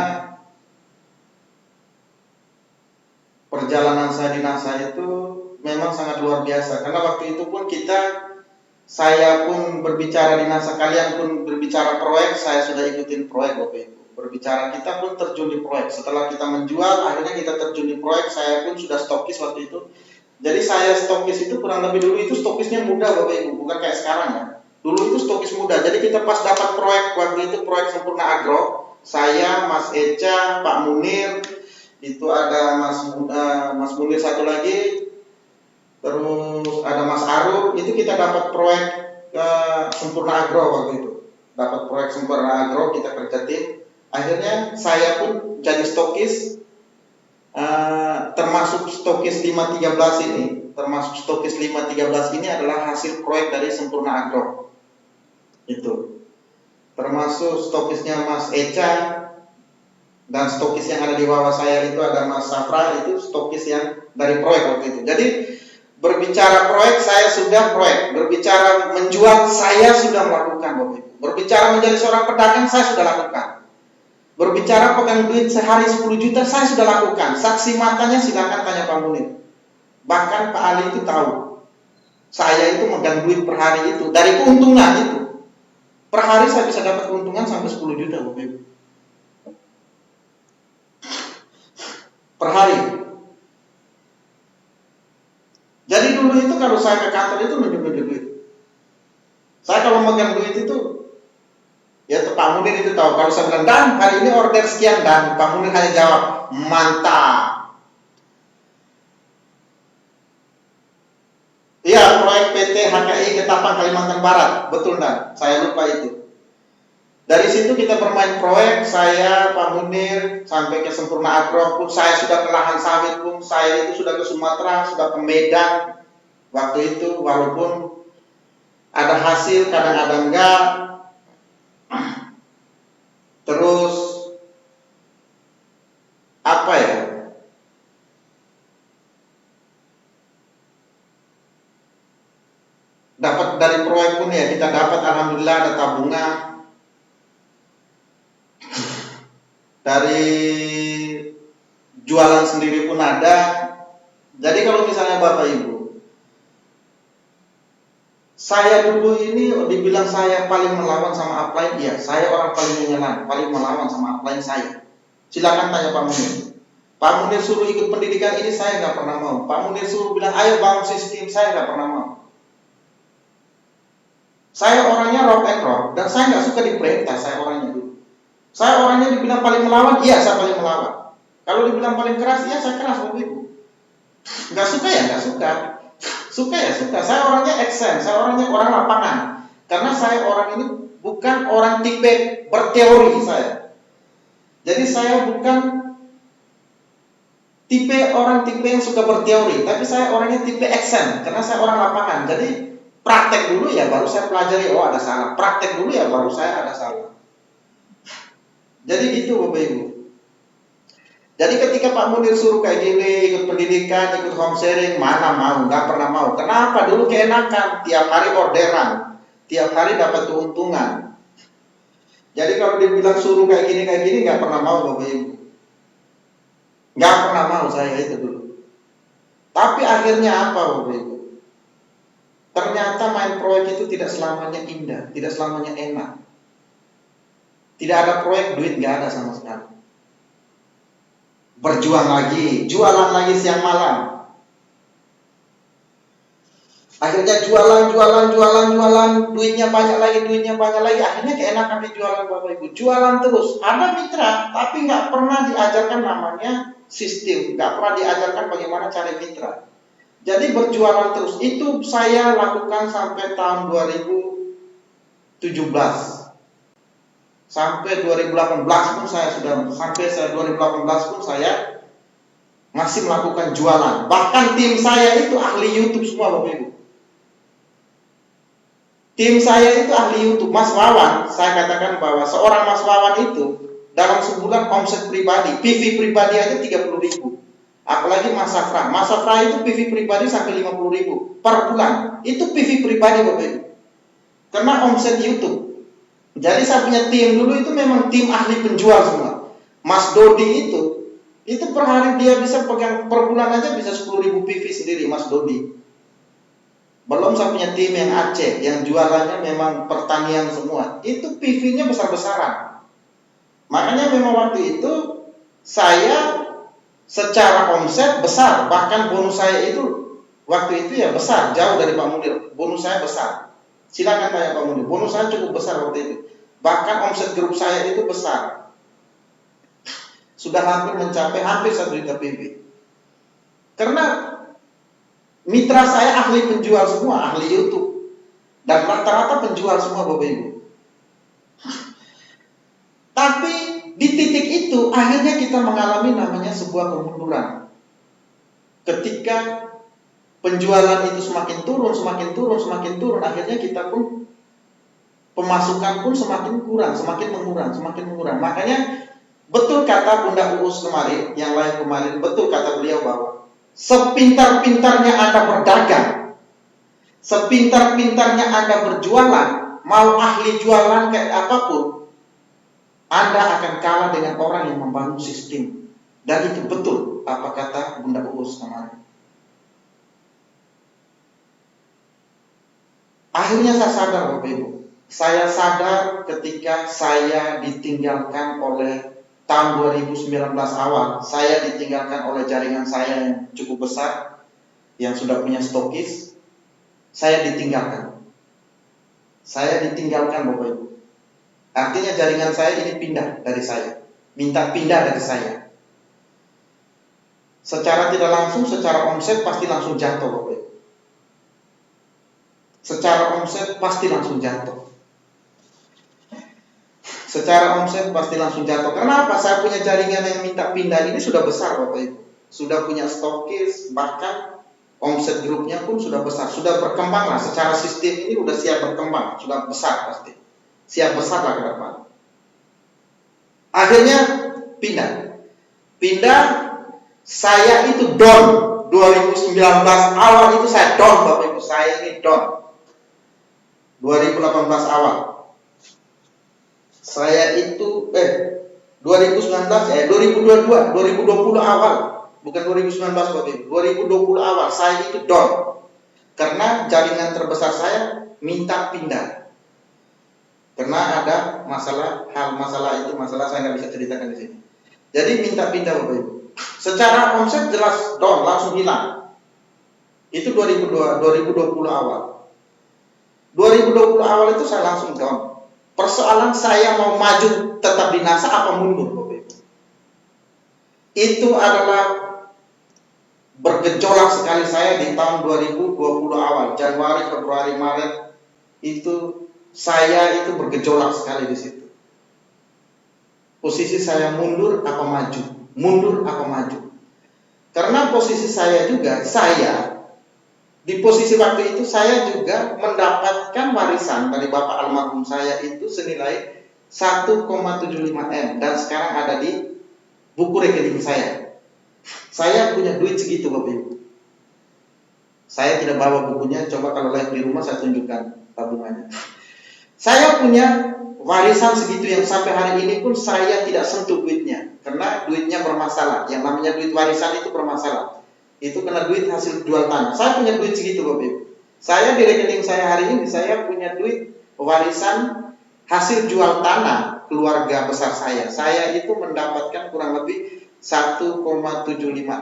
perjalanan saya di NASA itu memang sangat luar biasa. Karena waktu itu pun saya pun berbicara di NASA, kalian pun berbicara proyek, saya sudah ikutin proyek Bapak Ibu. Berbicara kita pun terjun di proyek. Setelah kita menjual, akhirnya kita terjun di proyek. Saya pun sudah stokis waktu itu. Jadi saya stokis itu kurang lebih dulu itu stokisnya mudah Bapak Ibu, bukan kayak sekarang ya. Dulu itu stokis mudah. Jadi kita pas dapat proyek waktu itu proyek Sempurna Agro, saya, Mas Eca, Pak Munir, itu ada Mas Munir satu lagi, terus ada Mas Arul, itu kita dapat proyek Sempurna Agro waktu itu. Dapat proyek Sempurna Agro, kita kerja tim. Akhirnya saya pun jadi stokis, termasuk stokis 513 ini. Termasuk stokis 513 ini adalah hasil proyek dari Sempurna Agro. Itu. Termasuk stokisnya Mas Eca, dan stokis yang ada di bawah saya itu ada Mas Safra, itu stokis yang dari proyek waktu itu. Jadi berbicara proyek, saya sudah proyek. Berbicara menjual, saya sudah melakukan Bapak Ibu. Berbicara menjadi seorang pedagang, saya sudah lakukan. Berbicara pegang duit sehari 10 juta, saya sudah lakukan. Saksi matanya silakan tanya Pak Munir. Bahkan Pak Ali itu tahu. Saya itu megang duit per hari itu. Dari keuntungan itu. Per hari saya bisa dapat keuntungan sampai 10 juta Bapak Ibu. Per hari. Jadi dulu itu kalau saya ke kantor itu nunjuk-nunjuk duit. Saya kalau megang duit itu, ya Pak Munir itu tahu. Kalau saya bilang, "Dan hari ini order sekian," dan Pak Munir hanya jawab, "Mantap." Iya, proyek PT HKI Ketapang Kalimantan Barat, betul Dan? Saya lupa itu. Dari situ kita bermain proyek, saya, Pak Munir, sampai ke Sempurna Agro pun, saya sudah ke lahan sawit pun, saya itu sudah ke Sumatera, sudah ke Medan. Waktu itu, walaupun ada hasil, kadang ada enggak. Terus apa ya? Dapat dari proyek pun ya kita dapat, alhamdulillah ada tabungan. Dari jualan sendiri pun ada. Jadi kalau misalnya Bapak Ibu, saya dulu ini dibilang saya paling melawan sama upline, iya, saya orang paling menyelam, paling melawan sama upline saya. Silakan tanya Pak Munir. Pak Munir suruh ikut pendidikan ini, saya nggak pernah mau. Pak Munir suruh bilang, "Ayo bangun sistem," saya nggak pernah mau. Saya orangnya rock and roll, dan saya nggak suka diperintah, saya orangnya dulu. Saya orangnya dibilang paling melawan, iya saya paling melawan. Kalau dibilang paling keras, iya saya keras Bapak Ibu. Nggak suka ya nggak suka. Suka ya suka. Saya orangnya action, saya orangnya orang lapangan. Karena saya orang ini bukan orang tipe berteori saya. Jadi saya bukan orang tipe yang suka berteori, tapi saya orangnya tipe action. Karena saya orang lapangan. Jadi praktek dulu ya baru saya pelajari, oh ada salah. Praktek dulu ya baru saya ada salah. Jadi gitu Bapak Ibu. Jadi ketika Pak Munir suruh kayak gini, ikut pendidikan, ikut home sharing, mana mau, nggak pernah mau. Kenapa? Dulu keenakan, tiap hari orderan, tiap hari dapat keuntungan. Jadi kalau dibilang suruh kayak gini, nggak pernah mau Bapak Ibu. Nggak pernah mau saya itu dulu. Akhirnya apa Bapak Ibu? Ternyata main proyek itu tidak selamanya indah, tidak selamanya enak. Tidak ada proyek duit nggak ada sama sekali. Berjuang lagi, jualan lagi siang malam. Akhirnya jualan, duitnya banyak lagi. Akhirnya keenakan di jualan Bapak Ibu. Jualan terus. Ada mitra, tapi nggak pernah diajarkan namanya sistem, nggak pernah diajarkan bagaimana cari mitra. Jadi berjualan terus. Itu saya lakukan sampai tahun 2017. Sampai 2018 pun saya 2018 pun saya masih melakukan jualan. Bahkan tim saya itu ahli YouTube semua Bapak Ibu. Tim saya itu ahli YouTube. Mas Wawan, saya katakan bahwa seorang Mas Wawan itu dalam sebulan omset pribadi, PV pribadi aja 30.000. Apalagi Mas Safra. Mas Safra itu PV pribadi sampai 50.000 per bulan. Itu PV pribadi Bapak Ibu. Karena omset YouTube. Jadi saya punya tim dulu itu memang tim ahli penjual semua. Mas Dodi itu per hari dia bisa pegang, per bulan aja bisa 10.000 PV sendiri Mas Dodi. Belum saya punya tim yang Aceh, yang jualannya memang pertanian semua. Itu PV-nya besar-besaran. Makanya memang waktu itu saya secara omset besar. Bahkan bonus saya itu waktu itu ya besar, jauh dari Pak Munir. Bonus saya besar. Silakan tanya Pak Munir. Bonus saya cukup besar waktu itu. Bahkan omset grup saya itu besar. Sudah hampir 1 juta PV. Karena mitra saya ahli penjual semua, ahli YouTube. Dan rata-rata penjual semua Bapak Ibu. Tapi di titik itu akhirnya kita mengalami namanya sebuah kemunduran. Ketika penjualan itu semakin turun, akhirnya kita pun pemasukan pun semakin mengurang. Makanya betul kata Bunda Uus kemarin, yang lain kemarin, betul kata beliau bahwa sepintar-pintarnya Anda berdagang, sepintar-pintarnya Anda berjualan, mau ahli jualan kayak apapun, Anda akan kalah dengan orang yang membangun sistem. Dan itu betul apa kata Bunda Uus kemarin. Akhirnya saya sadar Bapak Ibu. Saya sadar ketika saya ditinggalkan oleh tahun 2019 awal. Saya ditinggalkan oleh jaringan saya yang cukup besar, yang sudah punya stokis. Saya ditinggalkan Bapak Ibu. Artinya jaringan saya ini pindah dari saya, minta pindah dari saya. Secara tidak langsung, secara omset pasti langsung jatuh Bapak Ibu. Secara omset pasti langsung jatuh. Karena apa? Saya punya jaringan yang minta pindah ini sudah besar Bapak Ibu. Sudah punya stokis, bahkan omset grupnya pun sudah besar, sudah berkembang lah. Secara sistem ini sudah siap berkembang, sudah besar pasti. Siap besar lah ke depan. Akhirnya pindah. Saya itu down 2019 awal itu saya down Bapak Ibu. Saya ini down 2018 awal. Saya itu 2020 awal, bukan 2019 Bapak Ibu. 2020 awal saya itu down. Karena jaringan terbesar saya minta pindah. Karena ada masalah saya nggak bisa ceritakan di sini. Jadi minta pindah Bapak Ibu. Secara omset jelas down, langsung hilang. Itu 2020 awal. 2020 awal itu saya langsung down. Persoalan saya mau maju tetap di NASA apa mundur Bapak Ibu. Itu adalah bergejolak sekali saya di tahun 2020 awal. Januari, Februari, Maret itu saya itu bergejolak sekali di situ. Posisi saya mundur apa maju. Karena posisi saya juga, di posisi waktu itu saya juga mendapatkan warisan dari Bapak almarhum saya itu senilai 1,75 M dan sekarang ada di buku rekening saya. Saya punya duit segitu Bapak Ibu. Saya tidak bawa bukunya, coba kalau lihat di rumah saya tunjukkan tabungannya. Saya punya warisan segitu yang sampai hari ini pun saya tidak sentuh duitnya. Karena duitnya bermasalah. Yang namanya duit warisan itu bermasalah. Itu kena duit hasil jual tanah. Saya punya duit segitu Bapak Ibu. Saya di rekening saya hari ini, saya punya duit warisan hasil jual tanah keluarga besar saya. Saya itu mendapatkan kurang lebih 1,75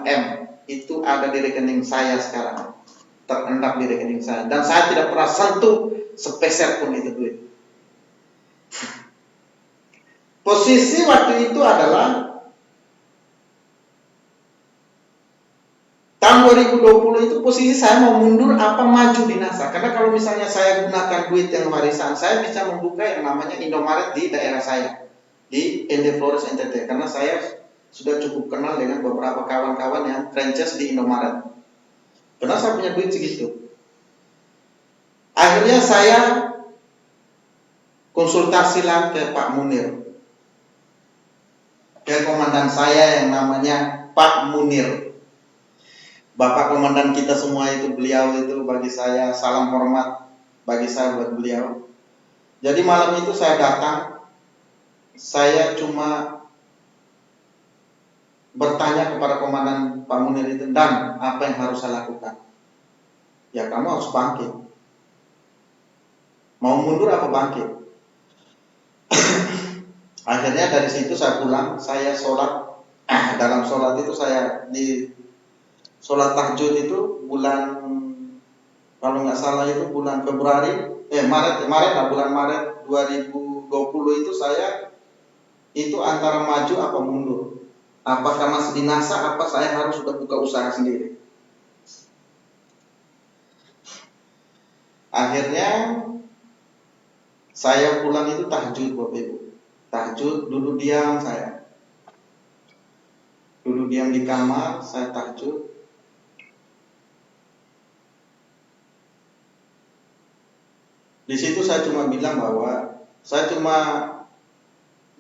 M. Itu ada di rekening saya sekarang. Terendap di rekening saya. Dan saya tidak pernah sentuh sepeser pun itu duit. Posisi waktu itu adalah tahun 2020 itu posisi saya mau mundur apa maju di NASA. Karena kalau misalnya saya gunakan duit yang warisan, saya bisa membuka yang namanya Indomaret di daerah saya, di Ende Flores NTT. Karena saya sudah cukup kenal dengan beberapa kawan-kawan yang franchise di Indomaret. Karena saya punya duit segitu. Akhirnya saya konsultasilah ke Pak Munir, ke komandan saya yang namanya Pak Munir. Bapak komandan kita semua itu, beliau itu bagi saya salam hormat bagi saya buat beliau. Jadi malam itu saya datang, saya cuma bertanya kepada komandan Pak Munir itu, dan apa yang harus saya lakukan? Ya kamu harus bangkit. Mau mundur apa bangkit? Akhirnya dari situ saya pulang, saya sholat. Dalam sholat itu saya di sholat tahajud itu bulan, kalau nggak salah itu bulan Maret lah, bulan Maret 2020 itu saya itu antara maju apa mundur. Apakah masih di NASA, apa saya harus sudah buka usaha sendiri. Akhirnya saya pulang itu tahajud Bapak Ibu. Tahajud, duduk diam saya. Duduk diam di kamar, saya tahajud. Di situ saya cuma bilang bahwa saya cuma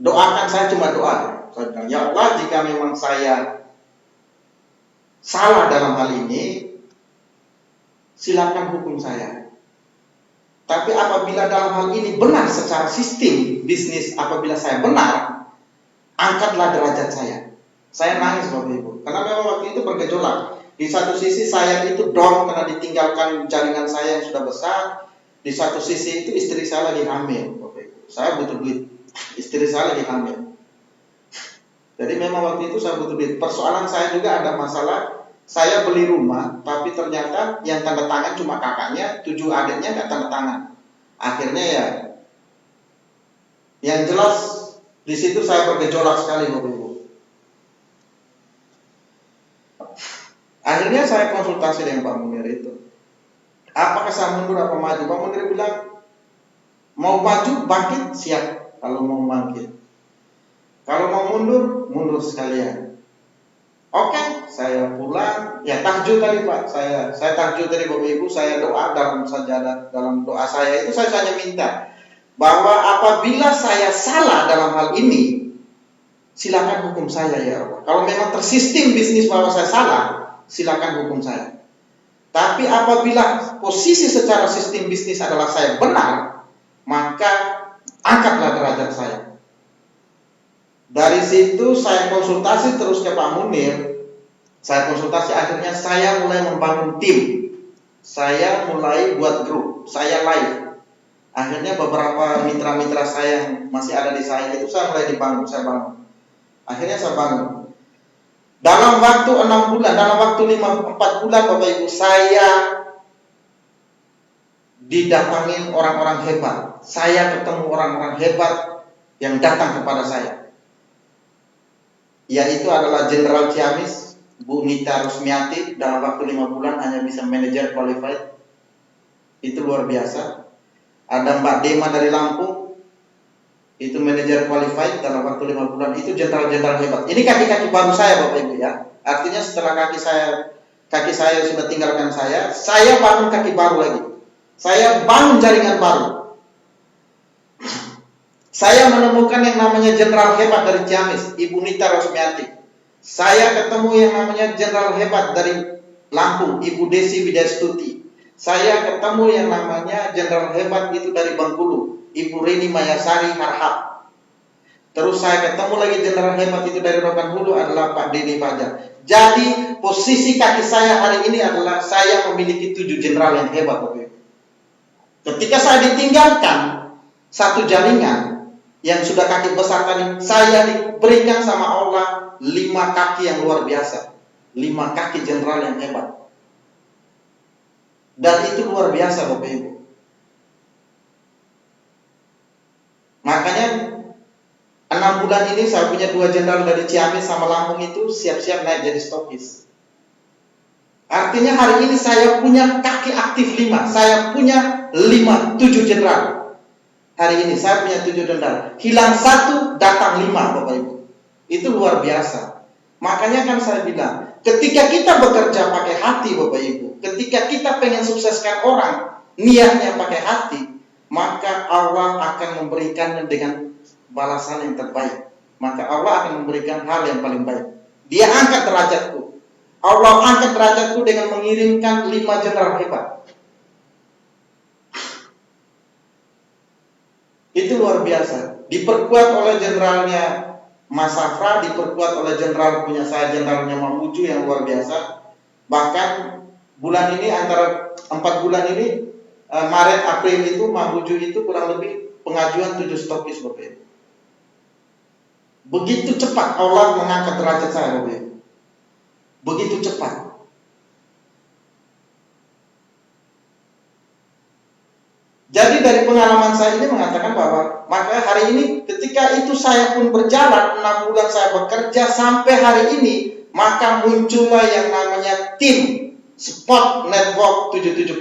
doakan, saya cuma doa. Saya bilang, ya Allah, jika memang saya salah dalam hal ini, silakan hukum saya. Tapi apabila dalam hal ini benar secara sistem bisnis, apabila saya benar, angkatlah derajat saya. Saya nangis Bapak Ibu, karena memang waktu itu bergejolak. Di satu sisi saya itu down karena ditinggalkan jaringan saya yang sudah besar. Di satu sisi itu istri saya lagi hamil, Bapak Ibu. Saya butuh duit, istri saya lagi hamil. Jadi memang waktu itu saya butuh duit. Persoalan saya juga ada masalah, saya beli rumah, tapi ternyata yang tanda tangan cuma kakaknya, 7 adiknya nggak tanda tangan. Akhirnya ya, yang jelas di situ saya bergejolak sekali Bapak Ibu. Akhirnya saya konsultasi dengan Pak Munir itu. Apakah saya mundur apa maju? Pak Munir bilang, mau maju bangkit siap kalau mau bangkit. Kalau mau mundur, mundur sekalian. Oke, saya pulang. Ya tahajud tadi Pak, saya tahajud tadi Bapak Ibu, saya doa dalam sajadah, dalam doa saya itu saya hanya minta bahwa apabila saya salah dalam hal ini, silakan hukum saya ya Allah. Kalau memang tersistem bisnis bahwa saya salah, silakan hukum saya. Tapi apabila posisi secara sistem bisnis adalah saya benar, maka angkatlah derajat saya. Dari situ saya konsultasi terus ke Pak Munir. Saya konsultasi, akhirnya saya mulai membangun tim. Saya mulai buat grup, saya live. Akhirnya beberapa mitra-mitra saya yang masih ada di saya itu saya mulai dibangun, saya bangun. Akhirnya saya bangun. Dalam waktu 6 bulan, dalam waktu 4 bulan Bapak Ibu, saya didatangin orang-orang hebat. Saya ketemu orang-orang hebat yang datang kepada saya. Yaitu adalah Jenderal Ciamis, Bu Nita Rusmiati, dalam waktu 5 bulan hanya bisa manajer qualified. Itu luar biasa. Ada Mbak Dema dari Lampung, itu manajer qualified dalam waktu 5 bulan. Itu jenderal-jenderal hebat. Ini kaki-kaki baru saya Bapak Ibu ya. Artinya setelah kaki saya sudah tinggalkan saya bangun kaki baru lagi. Saya bangun jaringan baru. Saya menemukan yang namanya jenderal hebat dari Ciamis, Ibu Nita Rusmiati. Saya ketemu yang namanya jenderal hebat dari Lampung, Ibu Desi Widastuti. Saya ketemu yang namanya jenderal hebat itu dari Bengkulu, Ibu Reni Mayasari Harhab. Terus saya ketemu lagi jenderal hebat itu dari Rokan Hulu adalah Pak Dede Fajar. Jadi posisi kaki saya hari ini adalah saya memiliki 7 jenderal yang hebat, Bapak Ibu. Ketika saya ditinggalkan satu jaringan yang sudah kaki besar tadi, saya diberikan sama Allah 5 kaki yang luar biasa, 5 kaki jenderal yang hebat. Dan itu luar biasa, Bapak Ibu. Makanya 6 bulan ini saya punya 2 jenderal dari Ciamis sama Lampung itu siap-siap naik jadi stokis. Artinya hari ini saya punya kaki aktif 5. Saya punya 7 jenderal. Hari ini saya punya 7 jenderal. Hilang 1, datang 5, Bapak Ibu. Itu luar biasa. Makanya kan saya bilang, ketika kita bekerja pakai hati, Bapak Ibu, ketika kita pengen sukseskan orang, niatnya pakai hati, maka Allah akan memberikannya dengan balasan yang terbaik. Maka Allah akan memberikan hal yang paling baik. Dia angkat derajatku. Allah angkat derajatku dengan mengirimkan 5 jenderal hebat. Itu luar biasa. Diperkuat oleh jenderalnya Mas Safra, diperkuat oleh jenderal punya saya, jenderalnya Mamuju yang luar biasa. Bahkan bulan ini, antara 4 bulan ini, Maret April itu Mamuju itu kurang lebih pengajuan 7 stokis, Bapak Ibu. Begitu cepat Allah mengangkat derajat saya, Bapak Ibu. Begitu cepat. Jadi dari pengalaman saya ini mengatakan bahwa maka hari ini ketika itu saya pun berjalan 6 bulan saya bekerja sampai hari ini, maka muncullah yang namanya tim Sport Network 770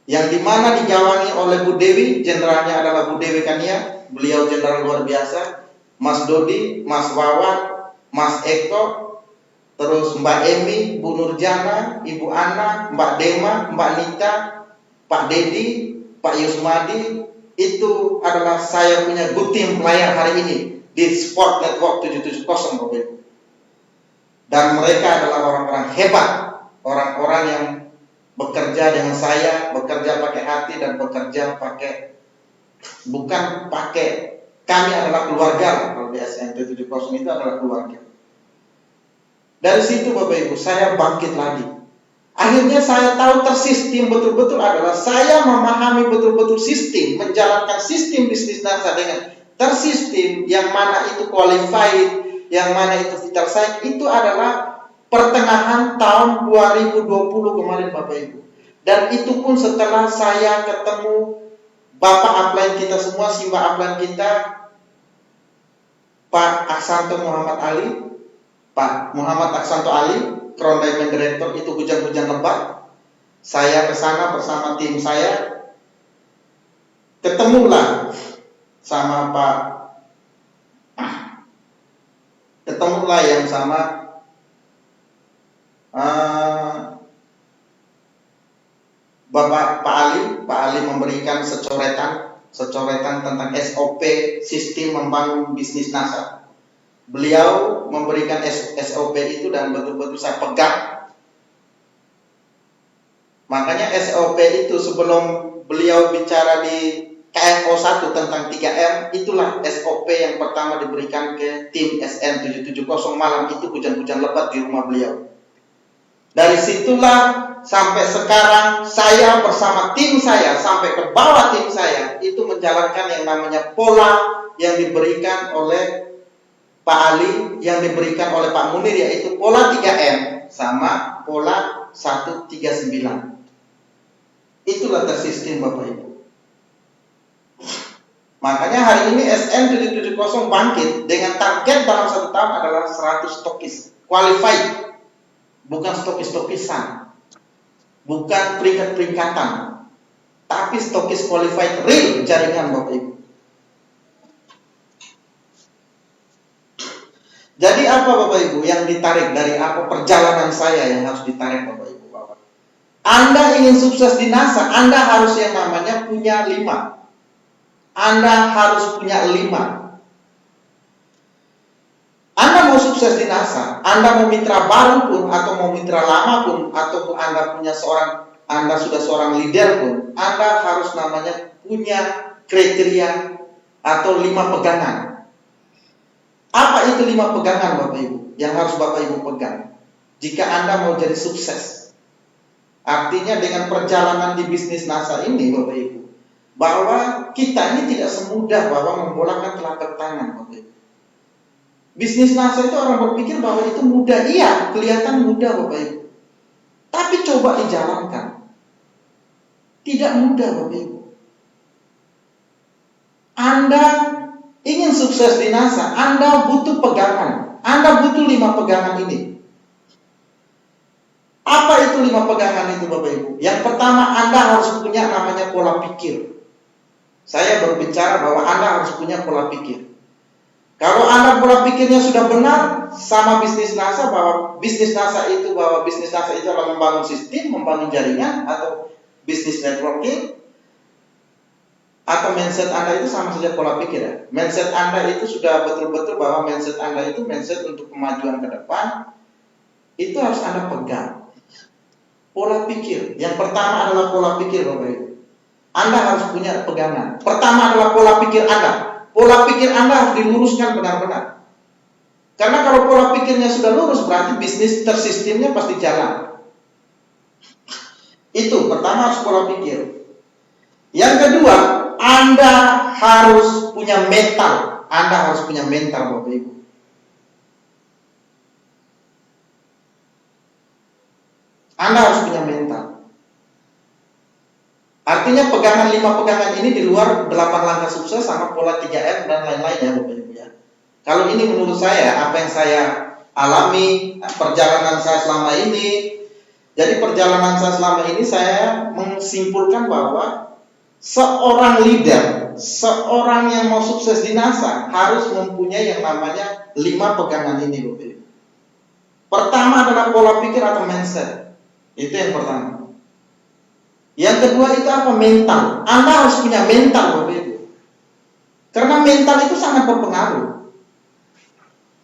yang dimana digawangi oleh Bu Dewi, jenderalnya adalah Bu Dewi Kania, beliau jenderal luar biasa, Mas Dodi, Mas Wawan, Mas Eko, terus Mbak Emi, Bu Nurjana, Ibu Ana, Mbak Dema, Mbak Nita, Pak Dedi, Pak Yusmadi. Itu adalah saya punya good team player hari ini di Sport Network 770, Bapak Ibu. Dan mereka adalah orang-orang hebat, orang-orang yang bekerja dengan saya, bekerja pakai hati dan bekerja pakai, bukan pakai, kami adalah keluarga. Kalau di SN 770 itu adalah keluarga. Dari situ Bapak Ibu saya bangkit lagi. Akhirnya saya tahu tersistem betul-betul adalah saya memahami betul-betul sistem, menjalankan sistem bisnis NASA dengan tersistem, yang mana itu qualified, yang mana itu vital sign, itu adalah pertengahan tahun 2020 kemarin, Bapak Ibu. Dan itu pun setelah saya ketemu Bapak upline kita semua, Simba upline kita, Pak Aksanto Muhammad Ali, Pak Muhammad Aksanto Ali, Crown Diamond Director. Itu hujan-hujan lebat. Saya ke sana bersama tim saya. Ketemulah sama Pak, ketemulah yang sama Bapak Pak Ali memberikan secoretan tentang SOP sistem membangun bisnis NASA. Beliau memberikan SOP itu dan betul-betul saya pegang. Makanya SOP itu sebelum beliau bicara di KFO 1 tentang 3M, itulah SOP yang pertama diberikan ke tim SN 770 malam itu hujan-hujan lebat di rumah beliau. Dari situlah sampai sekarang saya bersama tim saya sampai ke bawah tim saya itu menjalankan yang namanya pola yang diberikan oleh Pak Ali, yang diberikan oleh Pak Munir, yaitu pola 3M sama pola 139. Itulah tersistem, Bapak Ibu. Makanya hari ini SN 770 bangkit dengan target dalam 1 tahun adalah 100 stokis qualified. Bukan stokis-stokisan, bukan peringkat-peringkatan, tapi stokis qualified real jaringan, Bapak Ibu. Jadi apa Bapak Ibu yang ditarik dari apa perjalanan saya yang harus ditarik, Bapak Ibu? Anda ingin sukses di NASA, Anda harus yang namanya punya 5. Anda harus punya 5. Anda mau sukses di NASA, Anda mau mitra baru pun, atau mau mitra lama pun, ataupun Anda punya Anda sudah seorang leader pun, Anda harus namanya punya kriteria atau 5 pegangan. Apa itu 5 pegangan Bapak Ibu yang harus Bapak Ibu pegang jika Anda mau jadi sukses? Artinya dengan perjalanan di bisnis NASA ini Bapak Ibu, bahwa kita ini tidak semudah bahwa membolakkan telapak tangan Bapak Ibu. Bisnis NASA itu orang berpikir bahwa itu mudah. Iya, kelihatan mudah Bapak Ibu. Tapi coba dijalankan. Tidak mudah Bapak Ibu. Anda ingin sukses di NASA, Anda butuh pegangan. Anda butuh 5 pegangan ini. Apa itu 5 pegangan itu Bapak Ibu? Yang pertama, Anda harus punya namanya pola pikir. Saya berbicara bahwa Anda harus punya pola pikir. Kalau Anda pola pikirnya sudah benar sama bisnis NASA, bahwa bisnis NASA itu adalah membangun sistem, membangun jaringan, atau bisnis networking, atau mindset Anda itu sama saja pola pikir ya. Mindset Anda itu sudah betul-betul bahwa mindset Anda itu mindset untuk kemajuan ke depan, itu harus Anda pegang. Pola pikir. Yang pertama adalah pola pikir Bapak Ibu. Anda harus punya pegangan. Pertama adalah pola pikir Anda. Pola pikir Anda harus diluruskan benar-benar. Karena kalau pola pikirnya sudah lurus, berarti bisnis tersistemnya pasti jalan. Itu pertama harus pola pikir. Yang kedua, Anda harus punya mental. Anda harus punya mental Bapak Ibu. Anda harus punya mental. Artinya pegangan 5 pegangan ini di luar 8 langkah sukses sama pola 3M dan lain-lain ya Bapak Ibu ya. Kalau ini menurut saya, apa yang saya alami, perjalanan saya selama ini. Jadi perjalanan saya selama ini saya menyimpulkan bahwa seorang leader, seorang yang mau sukses di NASA harus mempunyai yang namanya 5 pegangan ini Bapak Ibu. Pertama adalah pola pikir atau mindset. Itu yang pertama. Yang kedua itu apa? Mental. Anda harus punya mental Bapak Ibu. Karena mental itu sangat berpengaruh.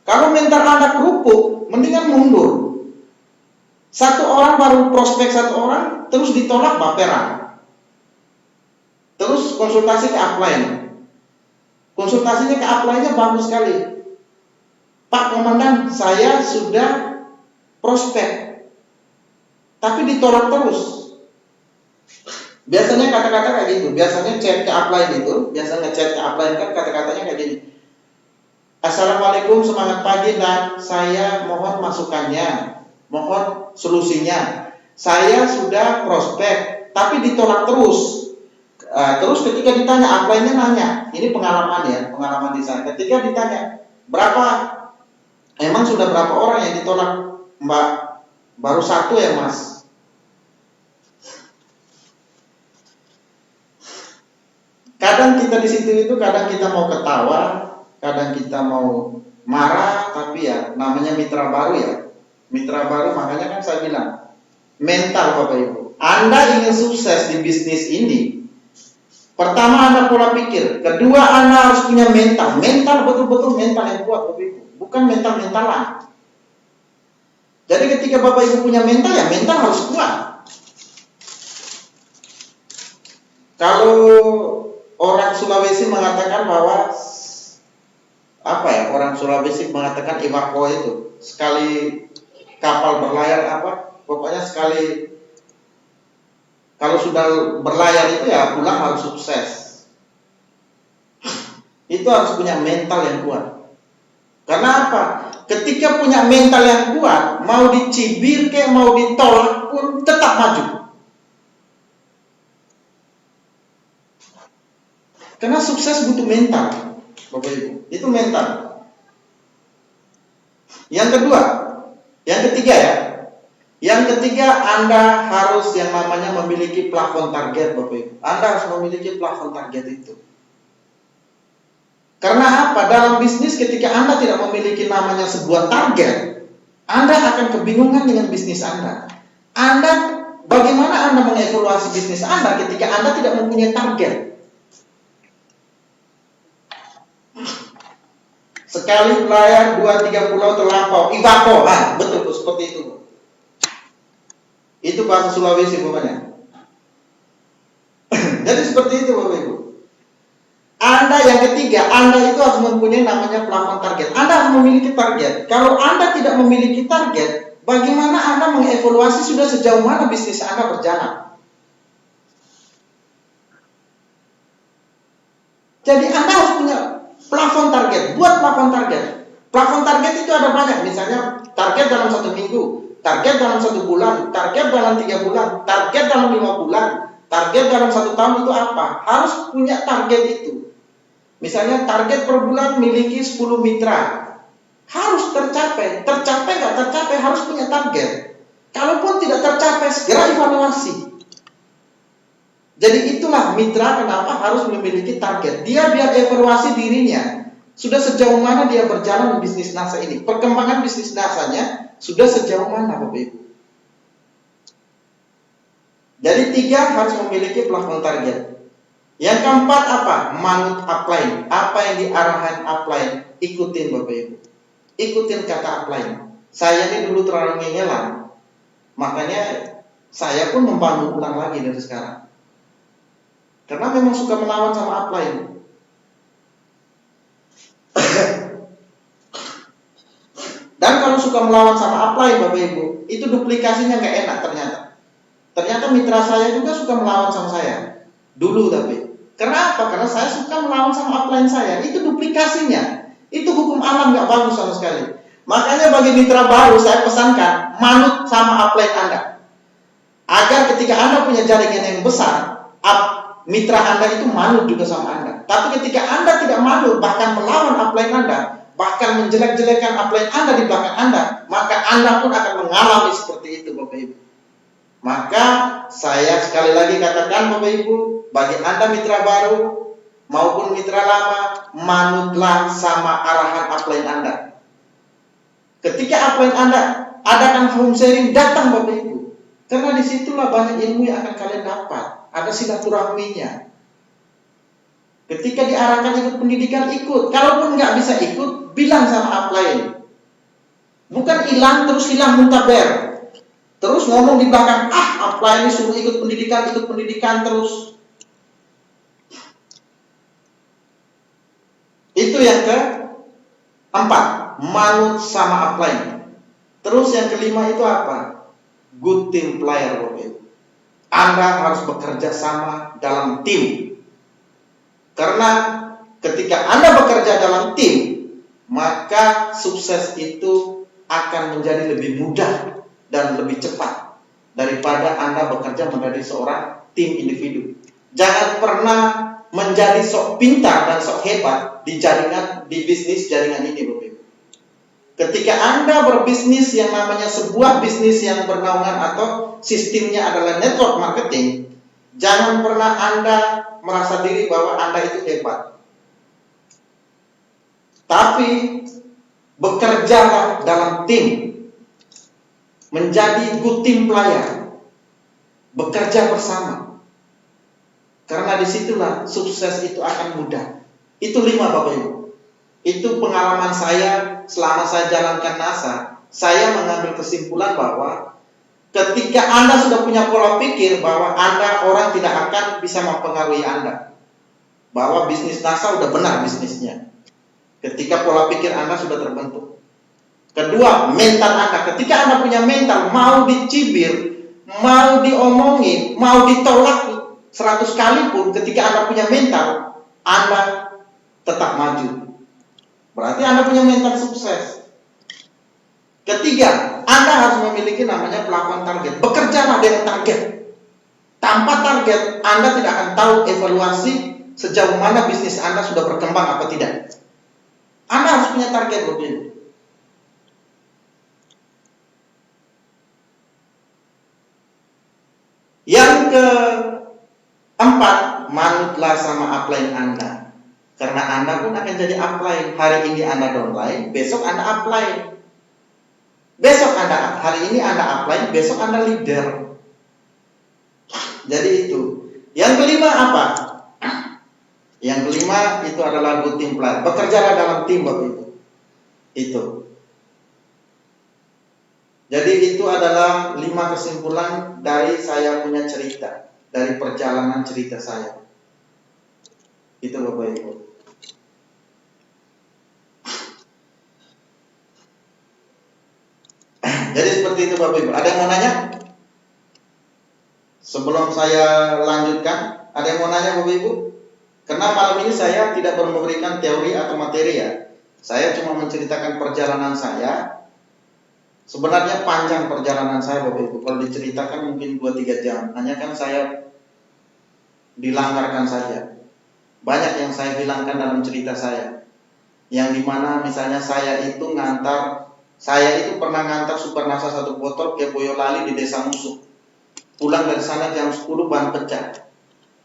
Kalau mental Anda kerupuk, mendingan mundur. Satu orang baru prospek satu orang, terus ditolak baperan. Terus konsultasi ke upline. Konsultasinya ke upline-nya bagus sekali. Pak Komandan, saya sudah prospek, tapi ditolak terus. Biasanya kata-kata kayak gitu. Biasanya chat ke upline itu, biasanya chat ke upline kan kata-katanya kayak gini. Assalamualaikum, semangat pagi dan saya mohon masukannya, mohon solusinya. Saya sudah prospek, tapi ditolak terus. Terus ketika ditanya, upline-nya nanya, ini pengalaman ya, pengalaman di sana. Ketika ditanya, emang sudah berapa orang yang ditolak, Mbak? Baru 1 ya Mas. Kadang kita di situ itu, kadang kita mau ketawa, kadang kita mau marah, tapi ya namanya mitra baru ya. Mitra baru, makanya kan saya bilang, mental Bapak Ibu. Anda ingin sukses di bisnis ini, pertama Anda pola pikir, kedua Anda harus punya mental. Mental betul-betul mental yang kuat Bapak Ibu, bukan mental-mentalan. Jadi ketika Bapak Ibu punya mental, ya mental harus kuat. Kalau orang Sulawesi mengatakan bahwa orang Sulawesi mengatakan iwako itu sekali kapal berlayar pokoknya sekali kalau sudah berlayar itu ya pulang harus sukses. Itu harus punya mental yang kuat. Karena apa? Ketika punya mental yang kuat, mau dicibir kayak mau ditolak pun tetap maju. Karena sukses butuh mental, Bapak Ibu. Itu mental. Yang ketiga ya. Yang ketiga, Anda harus yang namanya memiliki plafon target, Bapak Ibu. Anda harus memiliki plafon target itu. Karena apa? Dalam bisnis ketika Anda tidak memiliki namanya sebuah target, Anda akan kebingungan dengan bisnis Anda. Bagaimana Anda mengevaluasi bisnis Anda ketika Anda tidak mempunyai target? Sekali berlayar, 2-3 pulau terlampau, iwako, betul seperti itu. Itu bahasa Sulawesi pokoknya. Jadi seperti itu Bapak Ibu. Anda yang ketiga ketiga, Anda itu harus mempunyai namanya plafon target. Anda harus memiliki target. Kalau Anda tidak memiliki target, bagaimana Anda mengevaluasi sudah sejauh mana bisnis Anda berjalan? Jadi Anda harus punya plafon target. Buat plafon target. Plafon target itu ada banyak. Misalnya target dalam 1 minggu, target dalam 1 bulan, target dalam 3 bulan, target dalam 5 bulan, target dalam 1 tahun itu apa? Harus punya target itu. Misalnya target per bulan miliki 10 mitra. Harus tercapai. Tercapai nggak tercapai harus punya target. Kalaupun tidak tercapai segera evaluasi. Jadi itulah mitra kenapa harus memiliki target. Dia biar evaluasi dirinya. Sudah sejauh mana dia berjalan di bisnis NASA ini. Perkembangan bisnis NASA-nya sudah sejauh mana Bapak Ibu. Jadi 3 harus memiliki plafon target. Yang keempat apa? Manut upline. Apa yang diarahkan upline? Ikutin Bapak Ibu. Ikutin kata upline. Saya ini dulu terlalu ngeyelan. Makanya saya pun membangun ulang lagi dari sekarang. Karena memang suka melawan sama upline. Dan kalau suka melawan sama upline Bapak Ibu, itu duplikasinya nggak enak ternyata. Ternyata mitra saya juga suka melawan sama saya. Dulu tapi. Kenapa? Karena saya suka melawan sama upline saya. Itu duplikasinya. Itu hukum alam nggak bagus sama sekali. Makanya bagi mitra baru saya pesankan manut sama upline Anda. Agar ketika Anda punya jaringan yang besar, mitra Anda itu manut juga sama Anda. Tapi ketika Anda tidak manut, bahkan melawan upline Anda, bahkan menjelek-jelekan upline Anda di belakang Anda, maka Anda pun akan mengalami seperti itu Bapak Ibu. Maka saya sekali lagi katakan Bapak Ibu, bagi Anda mitra baru maupun mitra lama, manutlah sama arahan upline Anda. Ketika upline Anda adakan home sharing, datang Bapak Ibu. Karena disitulah banyak ilmu yang akan kalian dapat. Ada silaturahminya. Ketika diarahkan ikut pendidikan, ikut. Kalaupun nggak bisa ikut, bilang sama upline. Bukan hilang terus hilang muntaber. Terus ngomong di belakang, upline ini suruh ikut pendidikan terus. Itu yang keempat, manut sama upline. Terus yang kelima itu apa? Good team player Bapak Ibu. Anda harus bekerja sama dalam tim. Karena ketika Anda bekerja dalam tim, maka sukses itu akan menjadi lebih mudah dan lebih cepat daripada Anda bekerja menjadi seorang tim individu. Jangan pernah menjadi sok pintar dan sok hebat di jaringan, di bisnis jaringan ini Bapak Ibu. Ketika Anda berbisnis yang namanya sebuah bisnis yang bernaungan atau sistemnya adalah network marketing, jangan pernah Anda merasa diri bahwa Anda itu hebat. Tapi bekerjalah dalam tim. Menjadi good team player. Bekerja bersama. Karena disitulah sukses itu akan mudah. Itu 5 Bapak Ibu. Itu pengalaman saya selama saya jalankan NASA. Saya mengambil kesimpulan bahwa ketika Anda sudah punya pola pikir bahwa Anda orang tidak akan bisa mempengaruhi Anda. Bahwa bisnis NASA sudah benar bisnisnya. Ketika pola pikir Anda sudah terbentuk. Kedua, mental Anda. Ketika Anda punya mental, mau dicibir, mau diomongin, mau ditolak 100 kali pun, ketika Anda punya mental, Anda tetap maju. Berarti Anda punya mental sukses. Ketiga, Anda harus memiliki namanya plafon target. Bekerjalah dengan target. Tanpa target, Anda tidak akan tahu evaluasi sejauh mana bisnis Anda sudah berkembang apa tidak. Anda harus punya target Bapak Ibu. Yang keempat, manutlah sama upline Anda. Karena Anda pun akan jadi upline. Hari ini Anda downline, besok Anda upline. Besok Anda, hari ini Anda upline, besok Anda leader. Jadi itu. Yang kelima apa? Yang kelima itu adalah good team player. Bekerjalah dalam tim Bapak Ibu. Itu. Jadi itu adalah 5 kesimpulan dari saya punya cerita, dari perjalanan cerita saya. Itu Bapak Ibu. seperti itu Bapak Ibu. Ada yang mau nanya? Sebelum saya lanjutkan, ada yang mau nanya Bapak Ibu? Karena malam ini saya tidak memberikan teori atau materi ya. Saya cuma menceritakan perjalanan saya. Sebenarnya panjang perjalanan saya Bapak Ibu. Kalau diceritakan mungkin 2-3 jam. Hanya kan saya dilanggarkan saja. Banyak yang saya hilangkan dalam cerita saya. Yang dimana misalnya saya itu pernah ngantar Supernasa 1 botol ke Boyolali di desa musuh. Pulang dari sana jam 10 ban pecah.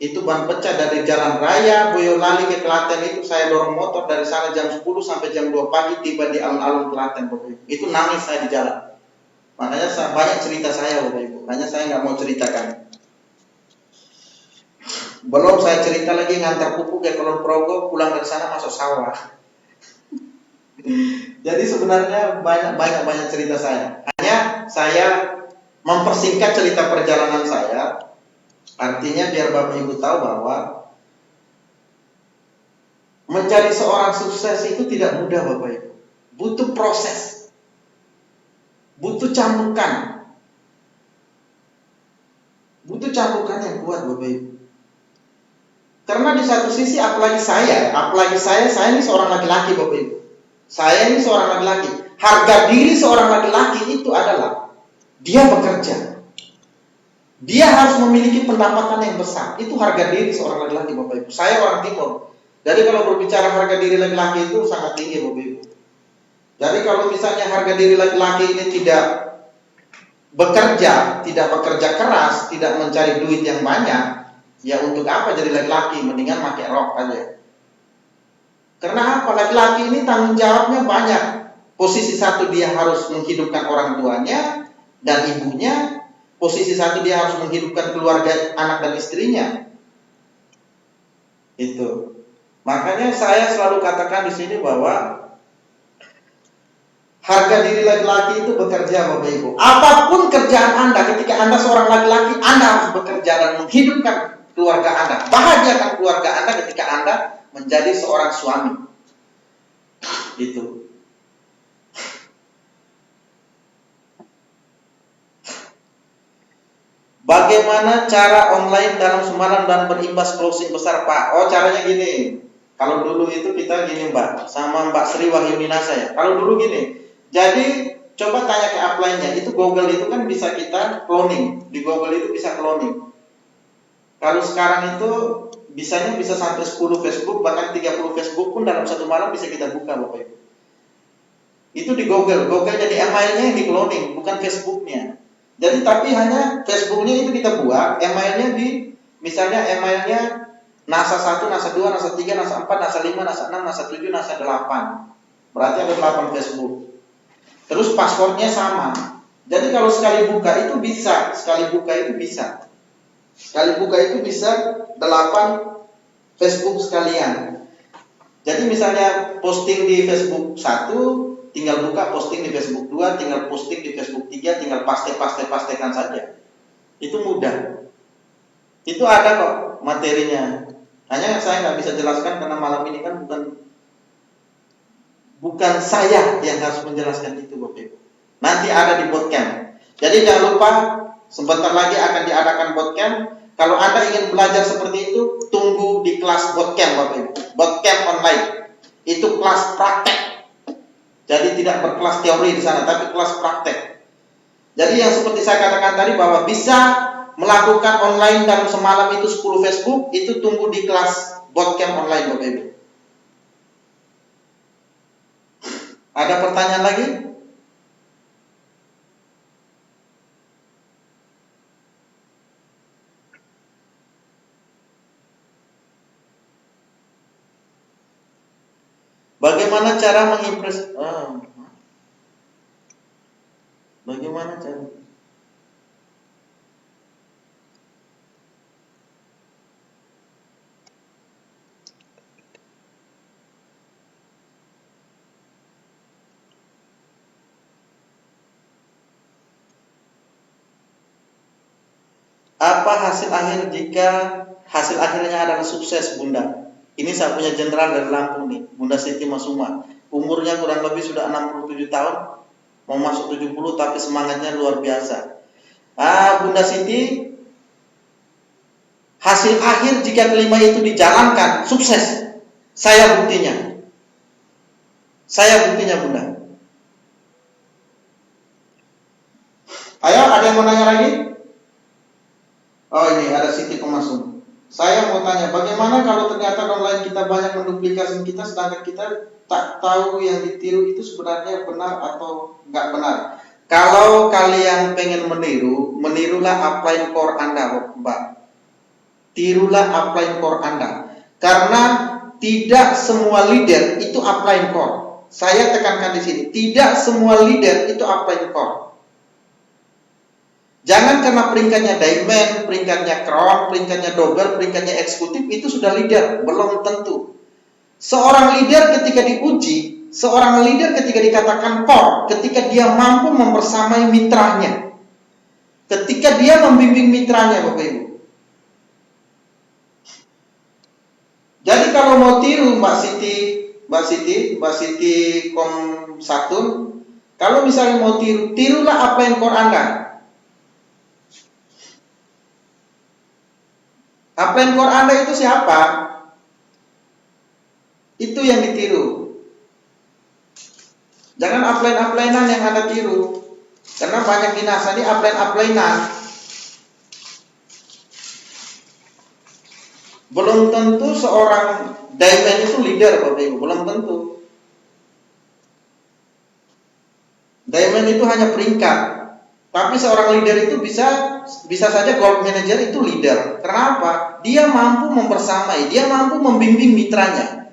Itu ban pecah dari jalan raya Boyolali ke Klaten itu saya dorong motor dari sana jam 10 sampai jam 2 pagi tiba di alun-alun Klaten Bapak Ibu. Itu nangis saya di jalan. Makanya banyak cerita saya Bapak Ibu. Makanya saya nggak mau ceritakan. Belum saya cerita lagi ngantar pupuk ke Kulon Progo, pulang dari sana masuk sawah. Jadi sebenarnya banyak cerita saya. Hanya saya mempersingkat cerita perjalanan saya. Artinya biar Bapak Ibu tahu bahwa menjadi seorang sukses itu tidak mudah Bapak Ibu. Butuh proses. Butuh cambukan. Butuh cambukan yang kuat Bapak Ibu. Karena di satu sisi apalagi saya ini seorang laki-laki Bapak Ibu. Saya ini seorang laki-laki. Harga diri seorang laki-laki itu adalah dia bekerja. Dia harus memiliki pendapatan yang besar. Itu harga diri seorang laki-laki Bapak Ibu. Saya orang Timur. Jadi kalau berbicara harga diri laki-laki itu sangat tinggi Bapak Ibu. Jadi kalau misalnya harga diri laki-laki ini tidak bekerja keras, tidak mencari duit yang banyak, ya untuk apa jadi laki-laki? Mendingan pakai rok aja. Karena apa? Laki-laki ini tanggung jawabnya banyak. Posisi satu dia harus menghidupkan orang tuanya dan ibunya. Posisi satu dia harus menghidupkan keluarga, anak dan istrinya. Itu. Makanya saya selalu katakan di sini bahwa harga diri laki-laki itu bekerja Bapak Ibu. Apapun kerjaan Anda, ketika Anda seorang laki-laki, Anda harus bekerja dan menghidupkan keluarga Anda. Bahagiakan keluarga Anda ketika Anda menjadi seorang suami. Itu. Bagaimana cara online dalam semalam dan berimbas closing besar Pak? Oh caranya gini. Kalau dulu itu kita gini Mbak, sama Mbak Sri Wahyuninasa ya. Kalau dulu gini. Jadi coba tanya ke upline-nya. Itu Google itu kan bisa kita cloning. Di Google itu bisa cloning. Kalau sekarang itu bisanya bisa sampai 10 Facebook, bahkan 30 Facebook pun dalam satu malam bisa kita buka Bapak Ibu. Itu di Google. Google jadi emailnya yang di cloning, bukan Facebooknya. Jadi tapi hanya Facebooknya itu kita buat, emailnya misalnya emailnya NASA 1, NASA 2, NASA 3, NASA 4, NASA 5, NASA 6, NASA 7, NASA 8. Berarti ada 8 Facebook. Terus passwordnya sama. Jadi kalau sekali buka itu bisa. Sekali buka itu bisa 8 Facebook sekalian. Jadi misalnya posting di Facebook 1, tinggal buka posting di Facebook 2, tinggal posting di Facebook 3, tinggal pastekan saja. Itu mudah. Itu ada kok materinya. Hanya saya nggak bisa jelaskan karena malam ini kan bukan saya yang harus menjelaskan itu Bapak Ibu. Nanti ada di bootcamp. Jadi jangan lupa sebentar lagi akan diadakan bootcamp. Kalau Anda ingin belajar seperti itu, tunggu di kelas bootcamp Bapak Ibu. Bootcamp online. Itu kelas praktek. Jadi tidak berkelas teori di sana, tapi kelas praktek. Jadi yang seperti saya katakan tadi bahwa bisa melakukan online dalam semalam itu 10 Facebook, itu tunggu di kelas bootcamp online Bapak Ibu. Ada pertanyaan lagi? Bagaimana cara mengimpress? Bagaimana cara? Apa hasil akhir jika hasil akhirnya adalah sukses Bunda? Ini saya punya jenderal dari Lampung nih, Bunda Siti Masuma. Umurnya kurang lebih sudah 67 tahun. mau masuk 70 tapi semangatnya luar biasa. Bunda Siti, hasil akhir jika kelima itu dijalankan sukses. Saya buktinya. Saya buktinya, Bunda. Ayo, ada yang mau nanya lagi? Oh, ini ada Siti Pemasung. Saya mau tanya, bagaimana kalau ternyata online kita banyak menduplikasi kita, sedangkan kita tak tahu yang ditiru itu sebenarnya benar atau nggak benar? Kalau kalian pengen meniru, menirulah upline core Anda, Mbak. Tirulah upline core Anda. Karena tidak semua leader itu upline core. Saya tekankan di sini, tidak semua leader itu upline core. Jangan karena peringkatnya diamond, peringkatnya crown, peringkatnya double, peringkatnya eksekutif itu sudah leader, belum tentu. Seorang leader ketika diuji, seorang leader ketika dikatakan core, ketika dia mampu mempersamai mitranya, ketika dia membimbing mitranya, Bapak Ibu. Jadi kalau mau tiru Mbak Siti Komsatun, kalau misalnya mau tiru, tirulah apa yang core Anda. Upline core Anda itu siapa? Itu yang ditiru. Jangan upline-uplinean yang Anda tiru. Karena banyak dinasa ini upline-uplinean. Belum tentu seorang diamond itu leader, Bapak Ibu. Belum tentu. Diamond itu hanya peringkat. Tapi seorang leader itu bisa saja gold manager itu leader. Kenapa? Dia mampu mempersamai, dia mampu membimbing mitranya.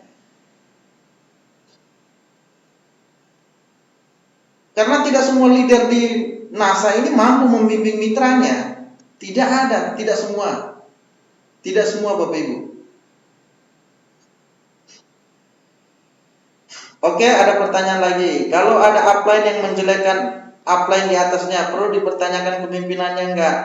Karena tidak semua leader di NASA ini mampu membimbing mitranya. Tidak ada, tidak semua. Tidak semua, Bapak Ibu. Oke, ada pertanyaan lagi. Kalau ada upline yang menjelekkan upline di atasnya, perlu dipertanyakan kepemimpinannya enggak?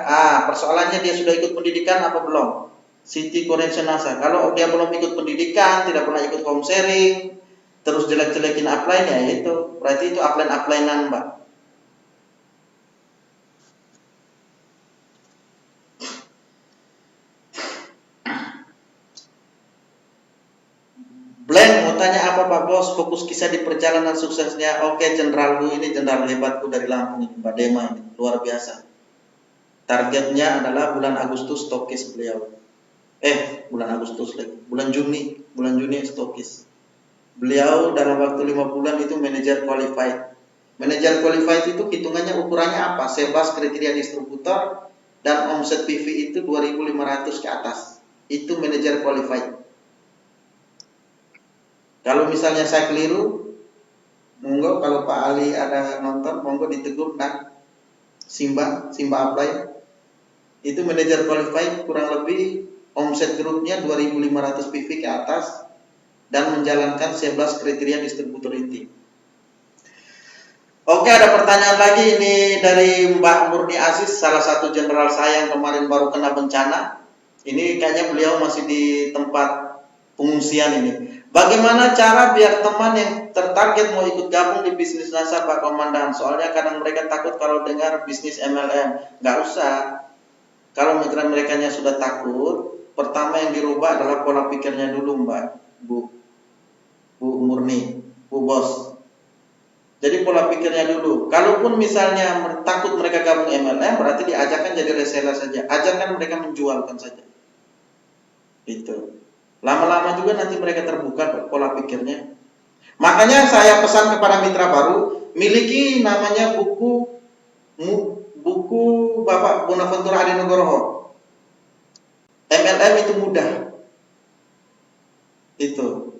Persoalannya dia sudah ikut pendidikan apa belum? Siti Correction NASA. Kalau dia belum ikut pendidikan, tidak pernah ikut home sharing, terus jelek-jelekin upline ya itu, berarti itu upline-uplinean, Mbak. Blank mau tanya apa Pak Bos? Fokus kisah di perjalanan suksesnya. Oke, Jenderal Bu, ini jenderal hebatku dari Lampung ini, Mbak Dema ini, luar biasa. Targetnya adalah bulan Agustus stokis beliau. Bulan Agustus lagi, bulan Juni stokis. Beliau dalam waktu 5 bulan itu manajer qualified. Manajer qualified itu hitungannya ukurannya apa? Sebas kriteria distributor dan omset PV itu 2.500 ke atas. Itu manajer qualified. Kalau misalnya saya keliru, monggo kalau Pak Ali ada nonton, monggo ditegur kan. Simba Apply. Itu manajer qualified kurang lebih omset grupnya 2.500 PV ke atas dan menjalankan 11 kriteria distributor inti. Oke, ada pertanyaan lagi ini dari Mbak Murni Aziz, salah satu jenderal saya yang kemarin baru kena bencana. Ini kayaknya beliau masih di tempat pengungsian ini. Bagaimana cara biar teman yang tertarget mau ikut gabung di bisnis NASA Pak Komandan? Soalnya kadang mereka takut kalau dengar bisnis MLM. Nggak usah. Kalau mereka sudah takut, pertama yang dirubah adalah pola pikirnya dulu, Mbak, Bu Murni, Bu Bos. Jadi pola pikirnya dulu. Kalaupun misalnya takut mereka gabung MLM, berarti diajarkan jadi reseller saja. Ajarkan mereka menjualkan saja. Itu. Lama-lama juga nanti mereka terbuka pola pikirnya. Makanya saya pesan kepada mitra baru, miliki namanya buku Bapak Bonaventura Adi Nugroho. MLM itu mudah. Itu.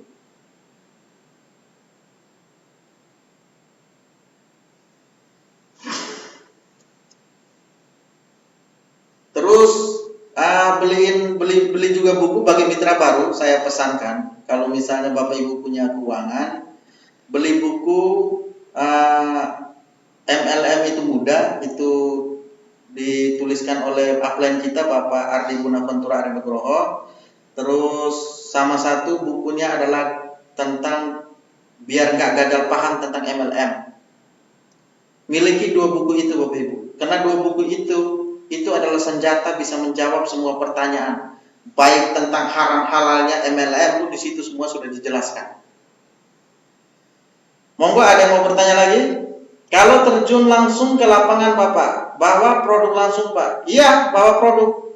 Terus beli juga buku bagi mitra baru, saya pesankan. Kalau misalnya Bapak Ibu punya keuangan, beli buku MLM itu mudah, itu dituliskan oleh upline kita Bapak Ardi Bonaventura Adi Nugroho. Terus sama satu bukunya adalah tentang biar nggak gagal paham tentang MLM. Miliki 2 buku itu Bapak Ibu. Karena 2 buku itu adalah senjata bisa menjawab semua pertanyaan. Baik tentang haram halalnya MLM, di situ semua sudah dijelaskan. Monggo ada yang mau bertanya lagi? Kalau terjun langsung ke lapangan Bapak, bawa produk langsung Pak. Iya, bawa produk.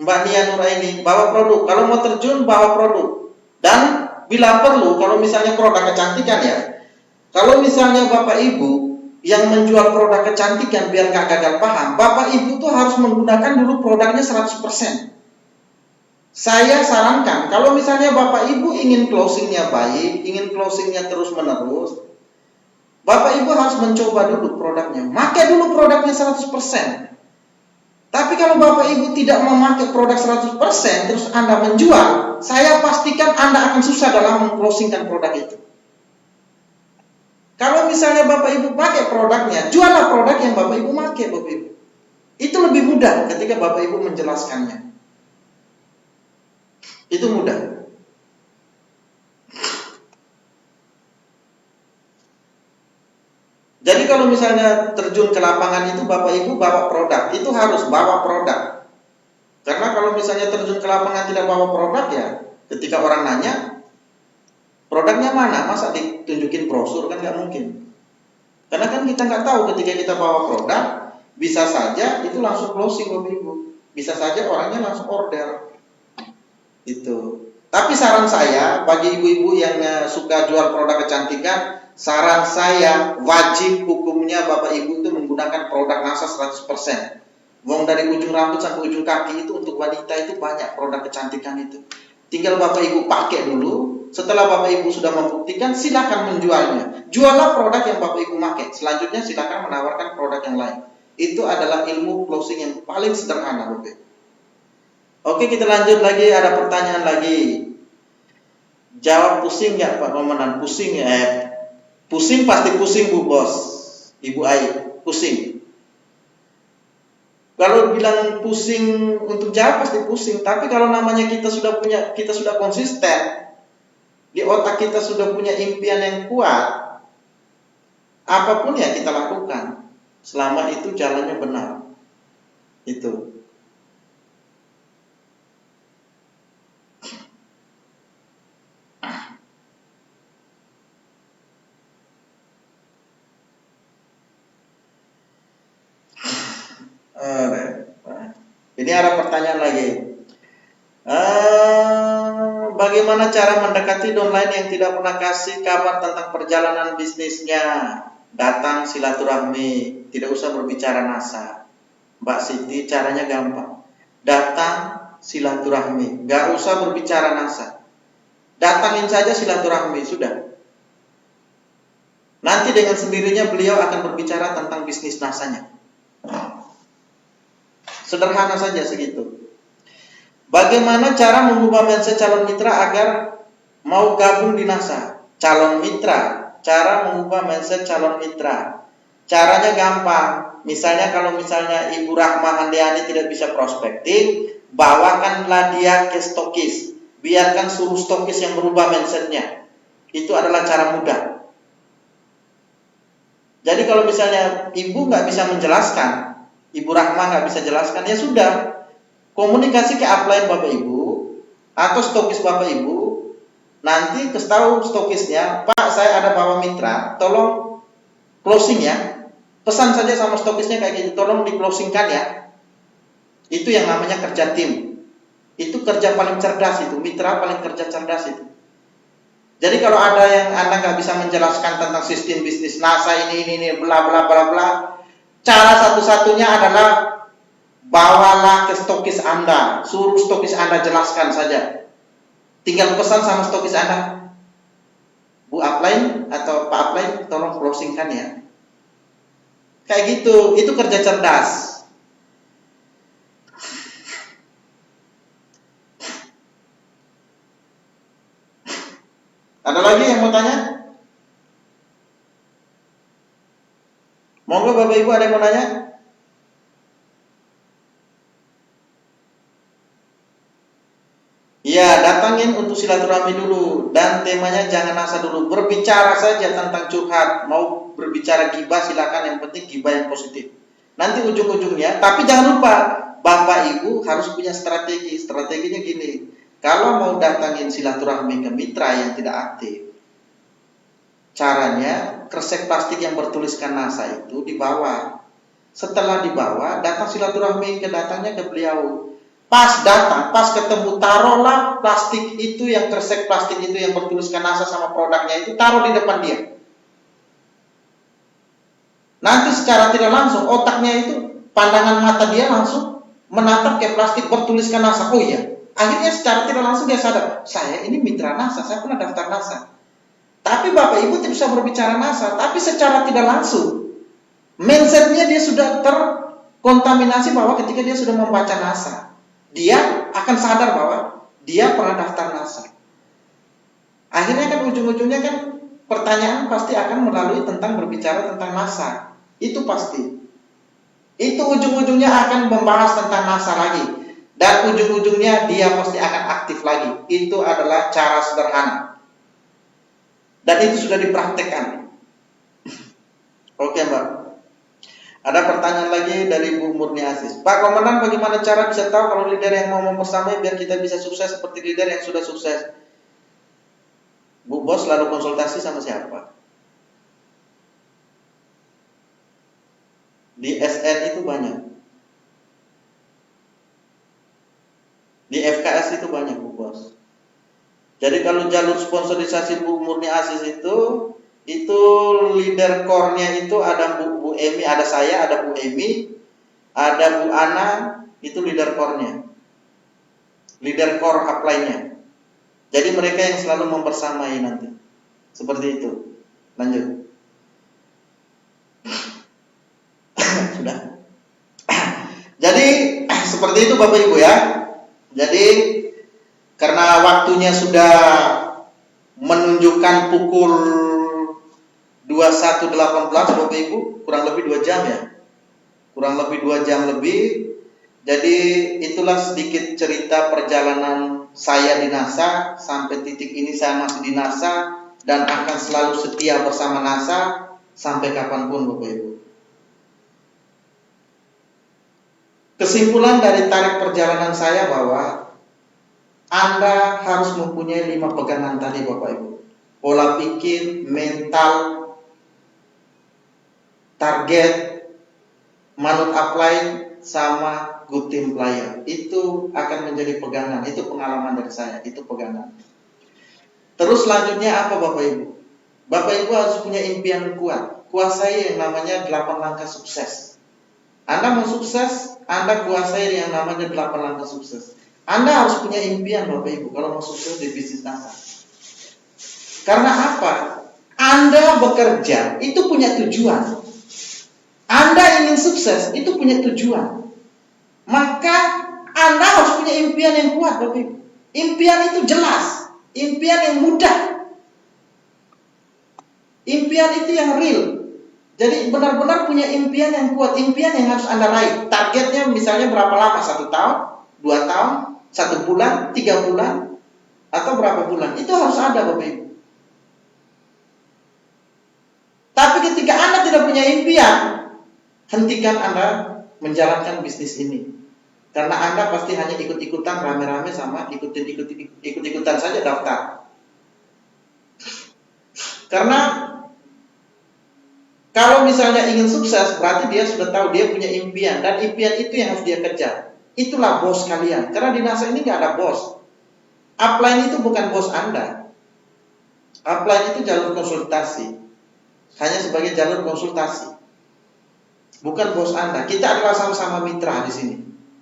Mbak Nia Nuraini, bawa produk. Kalau mau terjun, bawa produk. Dan bila perlu, kalau misalnya produk kecantikan ya, kalau misalnya Bapak Ibu yang menjual produk kecantikan biar gak gagal paham, Bapak Ibu tuh harus menggunakan dulu produknya 100%. Saya sarankan, kalau misalnya Bapak Ibu ingin closingnya baik, ingin closingnya terus menerus, Bapak Ibu harus mencoba dulu produknya. Pakai dulu produknya 100%. Tapi kalau Bapak Ibu tidak memakai produk 100%, terus Anda menjual, saya pastikan Anda akan susah dalam mengclosingkan produk itu. Kalau misalnya Bapak Ibu pakai produknya, juallah produk yang Bapak Ibu pakai, Bapak Ibu. Itu lebih mudah ketika Bapak Ibu menjelaskannya. Itu mudah. Jadi kalau misalnya terjun ke lapangan itu Bapak Ibu bawa produk, itu harus bawa produk. Karena kalau misalnya terjun ke lapangan tidak bawa produk ya, ketika orang nanya, produknya mana? Masa ditunjukin brosur kan nggak mungkin. Karena kan kita nggak tahu ketika kita bawa produk, bisa saja itu langsung closing Bapak Ibu. Bisa saja orangnya langsung order. Itu. Tapi saran saya bagi ibu-ibu yang suka jual produk kecantikan, saran saya wajib hukumnya Bapak Ibu itu menggunakan produk NASA 100%. Wong dari ujung rambut sampai ujung kaki itu untuk wanita itu banyak produk kecantikan itu. Tinggal Bapak Ibu pakai dulu. Setelah Bapak Ibu sudah membuktikan, silakan menjualnya. Juallah produk yang Bapak Ibu pakai. Selanjutnya silakan menawarkan produk yang lain. Itu adalah ilmu closing yang paling sederhana Bapak Ibu. Oke, kita lanjut lagi. Ada pertanyaan lagi. Jawab pusing nggak Pak Komandan? Pusing ya? Pusing pasti pusing Bu Bos, Ibu Ai, pusing. Kalau bilang pusing untuk jawab pasti pusing. Tapi kalau namanya kita sudah konsisten, di otak kita sudah punya impian yang kuat, apapun ya kita lakukan, selama itu jalannya benar. Itu. Ini ada pertanyaan lagi. Bagaimana cara mendekati downline yang tidak pernah kasih kabar tentang perjalanan bisnisnya? Datang silaturahmi, tidak usah berbicara NASA. Mbak Siti, caranya gampang. Datang silaturahmi, gak usah berbicara NASA. Datangin saja silaturahmi, sudah. Nanti dengan sendirinya beliau akan berbicara tentang bisnis NASA-nya. Sederhana saja segitu. Bagaimana cara mengubah mindset calon mitra agar mau gabung di NASA? Calon mitra, cara mengubah mindset calon mitra. Caranya gampang. Misalnya kalau Ibu Rahma Handiani tidak bisa prospektif, bawakanlah dia ke stokis. Biarkan suruh stokis yang merubah mindsetnya. Itu adalah cara mudah. Jadi kalau misalnya ibu nggak bisa menjelaskan, Ibu Rahma nggak bisa jelaskan, ya sudah. Komunikasi ke upline Bapak Ibu atau stokis Bapak Ibu, nanti tahu stokisnya, Pak saya ada bawa mitra, tolong closing ya. Pesan saja sama stokisnya kayak gitu, tolong di closingkan ya. Itu yang namanya kerja tim. Itu kerja paling cerdas itu, mitra paling kerja cerdas itu. Jadi kalau ada yang Anda nggak bisa menjelaskan tentang sistem bisnis NASA ini bla bla bla bla, cara satu-satunya adalah bawalah ke stokis Anda, suruh stokis Anda jelaskan saja. Tinggal pesan sama stokis Anda, Bu upline atau Pak upline, tolong closingkan ya. Kayak gitu, itu kerja cerdas. Ada lagi yang mau tanya? Monggo Bapak Ibu ada yang mau nanya? Ya, datangin untuk silaturahmi dulu dan temanya jangan nasa dulu. Berbicara saja tentang curhat, mau berbicara gibah silakan, yang penting gibah yang positif. Nanti ujung-ujungnya, tapi jangan lupa Bapak Ibu harus punya strategi. Strateginya gini. Kalau mau datangin silaturahmi ke mitra yang tidak aktif, caranya kresek plastik yang bertuliskan NASA itu dibawa. Setelah dibawa, datang silaturahmi datangnya ke beliau. Pas datang, pas ketemu, taruhlah plastik itu, yang kresek plastik itu yang bertuliskan NASA sama produknya itu, taruh di depan dia. Nanti secara tidak langsung otaknya itu, pandangan mata dia langsung menatap ke plastik bertuliskan NASA. Oh iya, akhirnya secara tidak langsung dia sadar, saya ini mitra NASA, saya pernah daftar NASA. Tapi Bapak Ibu tidak bisa berbicara NASA, tapi secara tidak langsung mindsetnya dia sudah terkontaminasi bahwa ketika dia sudah membaca NASA, dia akan sadar bahwa dia pernah daftar NASA. Akhirnya kan ujung-ujungnya kan pertanyaan pasti akan melalui tentang berbicara tentang NASA. Itu pasti. Itu ujung-ujungnya akan membahas tentang NASA lagi. Dan ujung-ujungnya dia pasti akan aktif lagi. Itu adalah cara sederhana. Dan itu sudah dipraktekkan. Oke Mbak. Ada pertanyaan lagi dari Bu Murni Aziz. Pak Komandan, bagaimana cara bisa tahu kalau leader yang mau mempersamai biar kita bisa sukses seperti leader yang sudah sukses? Bu Bos lalu konsultasi sama siapa? Di SN itu banyak. Di FKS itu banyak Bu Bos. Jadi kalau jalur sponsorisasi Bu Murni Aziz itu leader core-nya itu ada Bu Emi, ada saya, ada Bu Emi, ada Bu Ana, itu leader core-nya. Leader core apply-nya. Jadi mereka yang selalu mempersamai nanti. Seperti itu. Lanjut. Sudah. Jadi seperti itu Bapak Ibu ya. Jadi karena waktunya sudah menunjukkan pukul 21.18 Bapak Ibu, kurang lebih 2 jam ya. Kurang lebih 2 jam lebih. Jadi itulah sedikit cerita perjalanan saya di NASA. Sampai titik ini saya masih di NASA dan akan selalu setia bersama NASA sampai kapanpun Bapak Ibu. Kesimpulan dari tarik perjalanan saya bahwa Anda harus mempunyai 5 pegangan tadi Bapak Ibu. Pola pikir, mental, target, manut apply, sama good team player. Itu akan menjadi pegangan. Itu pengalaman dari saya. Itu pegangan. Terus selanjutnya apa Bapak Ibu? Bapak Ibu harus punya impian kuat. Kuasai yang namanya 8 langkah sukses. Anda mau sukses, Anda kuasai yang namanya 8 langkah sukses. Anda harus punya impian Bapak Ibu kalau mau sukses di bisnis NASA. Karena apa? Anda bekerja itu punya tujuan. Anda ingin sukses, itu punya tujuan. Maka Anda harus punya impian yang kuat, Bapak Ibu. Impian itu jelas. Impian yang mudah. Impian itu yang real. Jadi benar-benar punya impian yang kuat. Impian yang harus Anda raih. Targetnya misalnya berapa lama? 1 tahun? 2 tahun? 1 bulan? 3 bulan? Atau berapa bulan? Itu harus ada, Bapak Ibu. Tapi ketika Anda tidak punya impian, hentikan Anda menjalankan bisnis ini. Karena Anda pasti hanya ikut-ikutan rame-rame sama ikut-ikutan saja daftar. Karena kalau misalnya ingin sukses, berarti dia sudah tahu dia punya impian. Dan impian itu yang harus dia kejar. Itulah bos kalian. Karena di NASA ini gak ada bos. Upline itu bukan bos Anda. Upline itu jalur konsultasi. Hanya sebagai jalur konsultasi. Bukan bos Anda. Kita adalah sama-sama mitra di sini.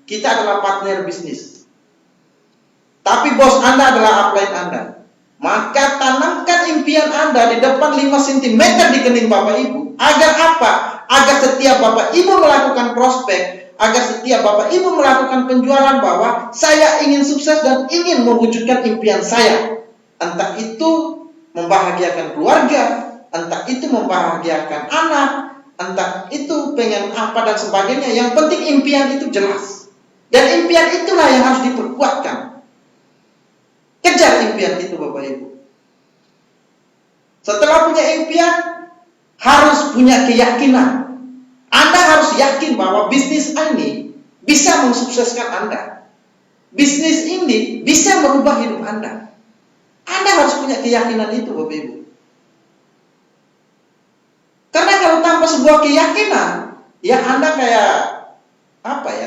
Kita adalah partner bisnis. Tapi bos Anda adalah upline Anda. Maka tanamkan impian Anda di depan 5 cm di kening Bapak Ibu. Agar apa? Agar setiap Bapak Ibu melakukan prospek, agar setiap Bapak Ibu melakukan penjualan bahwa saya ingin sukses dan ingin mewujudkan impian saya. Entah itu membahagiakan keluarga, entah itu membahagiakan anak, entah itu pengen apa dan sebagainya. Yang penting impian itu jelas. Dan impian itulah yang harus diperkuatkan. impian itu Bapak Ibu. Setelah punya impian, harus punya keyakinan. Anda harus yakin bahwa bisnis ini bisa mensukseskan Anda. Bisnis ini bisa merubah hidup Anda. Anda harus punya keyakinan itu Bapak Ibu. Karena kalau tanpa sebuah keyakinan, ya Anda kayak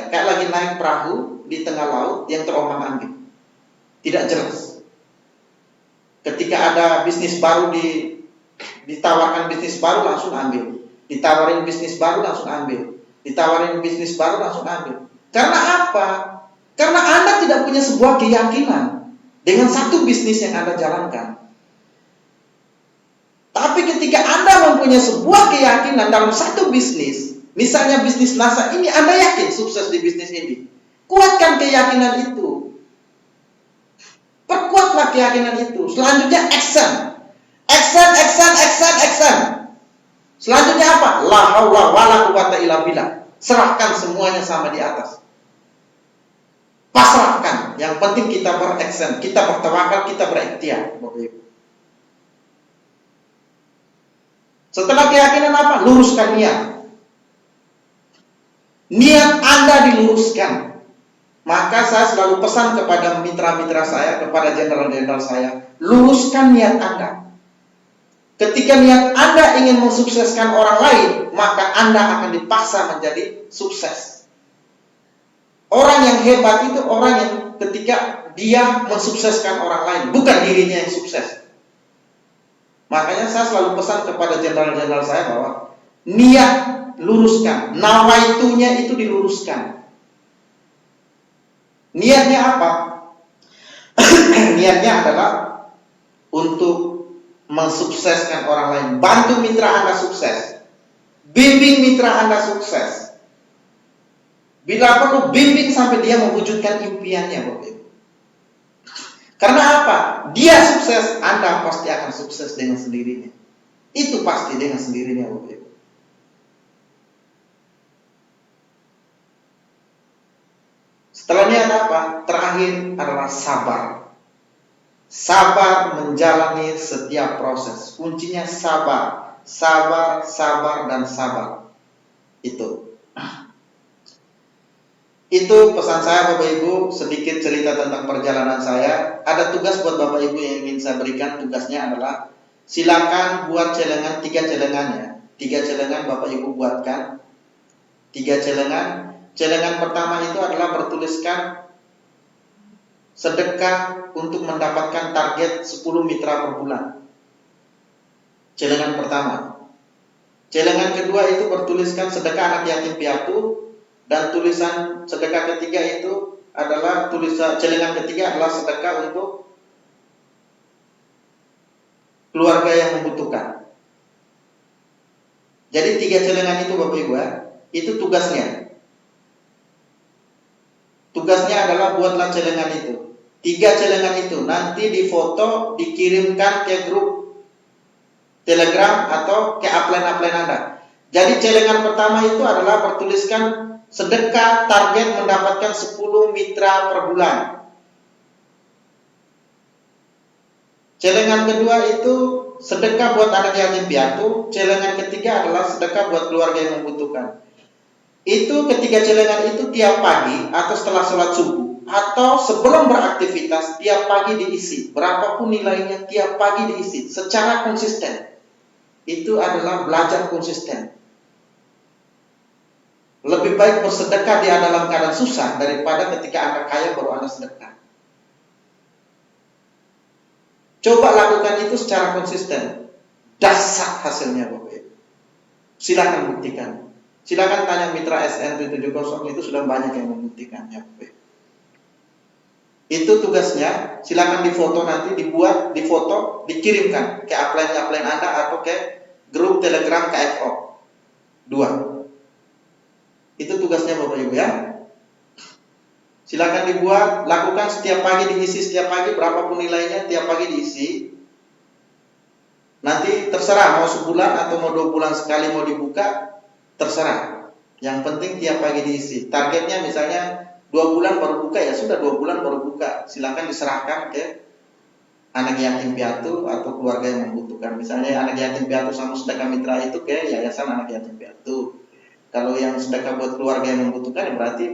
kayak lagi naik perahu di tengah laut yang terombang-ambing. Tidak jelas. Ketika ada bisnis baru ditawarkan bisnis baru langsung ambil. Ditawarin bisnis baru langsung ambil. Ditawarin bisnis baru langsung ambil. Karena apa? Karena Anda tidak punya sebuah keyakinan dengan satu bisnis yang Anda jalankan. Tapi ketika Anda mempunyai sebuah keyakinan dalam satu bisnis, misalnya bisnis NASA ini, Anda yakin sukses di bisnis ini. Kuatkan keyakinan itu. Perkuatlah keyakinan itu. Selanjutnya action. Action. Selanjutnya apa? La haula wala quwata illa billah. Serahkan semuanya sama di atas. Pasrahkan. Yang penting kita beraction, kita bertawakal, kita berikhtiar, Bapak Ibu. Setelah keyakinan apa? Luruskan niat. Niat Anda diluruskan. Maka saya selalu pesan kepada mitra-mitra saya, kepada jenderal-jenderal saya, luruskan niat Anda. Ketika niat Anda ingin mensukseskan orang lain, maka Anda akan dipaksa menjadi sukses. Orang yang hebat itu orang yang ketika dia mensukseskan orang lain, bukan dirinya yang sukses. Makanya saya selalu pesan kepada jenderal-jenderal saya bahwa niat luruskan, nawaitunya itu diluruskan. Niatnya apa? Niatnya adalah untuk mensukseskan orang lain. Bantu mitra Anda sukses. Bimbing mitra Anda sukses. Bila perlu bimbing sampai dia mewujudkan impiannya, Bapak Ibu. Karena apa? Dia sukses, Anda pasti akan sukses dengan sendirinya. Itu pasti dengan sendirinya, Bapak Ibu. Setelahnya ada apa? Terakhir adalah sabar. Sabar menjalani setiap proses. Kuncinya sabar. Sabar, dan sabar. Itu pesan saya Bapak Ibu, sedikit cerita tentang perjalanan saya. Ada tugas buat Bapak Ibu yang ingin saya berikan. Tugasnya adalah silakan buat celengan, 3 celengan ya. 3 celengan Bapak Ibu buatkan. 3 celengan. Celengan pertama itu adalah bertuliskan sedekah untuk mendapatkan target 10 mitra per bulan. Celengan pertama. Celengan kedua itu bertuliskan sedekah anak yatim piatu, dan tulisan sedekah ketiga itu adalah celengan ketiga adalah sedekah untuk keluarga yang membutuhkan. Jadi 3 celengan itu Bapak Ibu ya, itu tugasnya. Tugasnya adalah buatlah celengan itu. 3 celengan itu nanti difoto, dikirimkan ke grup Telegram atau ke upline Anda. Jadi celengan pertama itu adalah bertuliskan sedekah target mendapatkan 10 mitra per bulan. Celengan kedua itu sedekah buat anak yatim piatu. Celengan ketiga adalah sedekah buat keluarga yang membutuhkan. Itu ketiga celengan itu tiap pagi atau setelah sholat subuh atau sebelum beraktivitas tiap pagi diisi. Berapapun nilainya tiap pagi diisi secara konsisten. Itu adalah belajar konsisten. Lebih baik bersedekah di dalam keadaan susah daripada ketika Anda kaya baru Anda sedekah. Coba lakukan itu secara konsisten. Dahsyat hasilnya Bapak Ibu. Silakan buktikan. Silakan tanya mitra SN770 itu sudah banyak yang membuktikannya Bapak Ibu. Itu tugasnya. Silakan difoto nanti, dibuat, difoto, dikirimkan ke upline Anda atau ke grup Telegram KFO 2. Itu tugasnya Bapak Ibu ya. Silakan dibuat, lakukan setiap pagi, diisi setiap pagi, berapapun nilainya tiap pagi diisi. Nanti terserah mau sebulan atau mau 2 bulan sekali mau dibuka, terserah. Yang penting tiap pagi diisi. Targetnya misalnya 2 bulan baru buka, ya sudah 2 bulan baru buka. Silakan diserahkan ke anak yatim piatu atau keluarga yang membutuhkan. Misalnya anak yatim piatu sama sedekah mitra itu ke yayasan anak yatim piatu. Kalau yang sedekah buat keluarga yang membutuhkan, ya berarti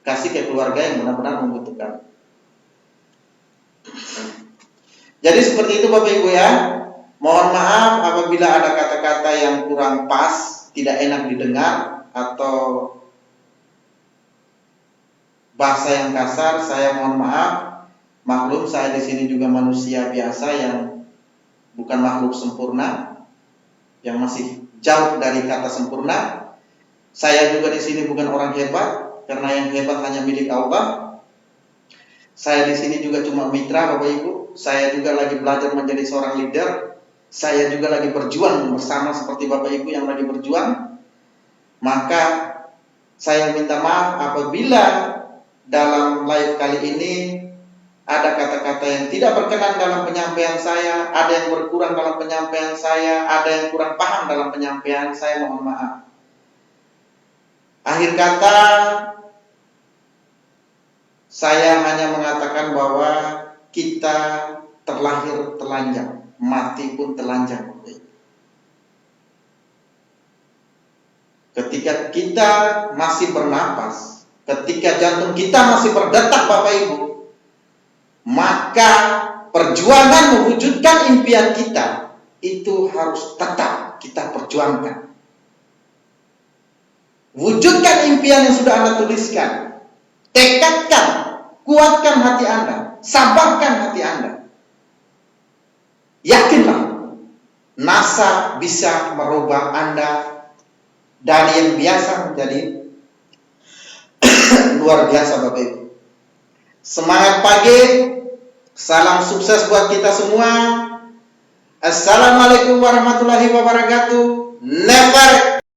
kasih ke keluarga yang benar-benar membutuhkan. Jadi seperti itu Bapak Ibu ya. Mohon maaf apabila ada kata-kata yang kurang pas, tidak enak didengar, atau bahasa yang kasar, saya mohon maaf. Maklum saya di sini juga manusia biasa yang bukan makhluk sempurna, yang masih jauh dari kata sempurna. Saya juga di sini bukan orang hebat, karena yang hebat hanya milik Allah. Saya di sini juga cuma mitra Bapak Ibu. Saya juga lagi belajar menjadi seorang leader. Saya juga lagi berjuang bersama seperti Bapak Ibu yang lagi berjuang. Maka saya minta maaf apabila dalam live kali ini ada kata-kata yang tidak berkenan dalam penyampaian saya, ada yang berkurang dalam penyampaian saya, ada yang kurang paham dalam penyampaian saya, mohon maaf. Akhir kata, saya hanya mengatakan bahwa kita terlahir telanjang, mati pun telanjang. Ketika kita masih bernapas, ketika jantung kita masih berdetak Bapak Ibu, maka perjuangan mewujudkan impian kita itu harus tetap kita perjuangkan. Wujudkan impian yang sudah Anda tuliskan. Tekadkan, kuatkan hati Anda, sabarkan hati Anda. Yakinlah, NASA bisa merubah Anda dari yang biasa menjadi luar biasa Bapak Ibu. Semangat pagi, salam sukses buat kita semua. Assalamualaikum warahmatullahi wabarakatuh. Never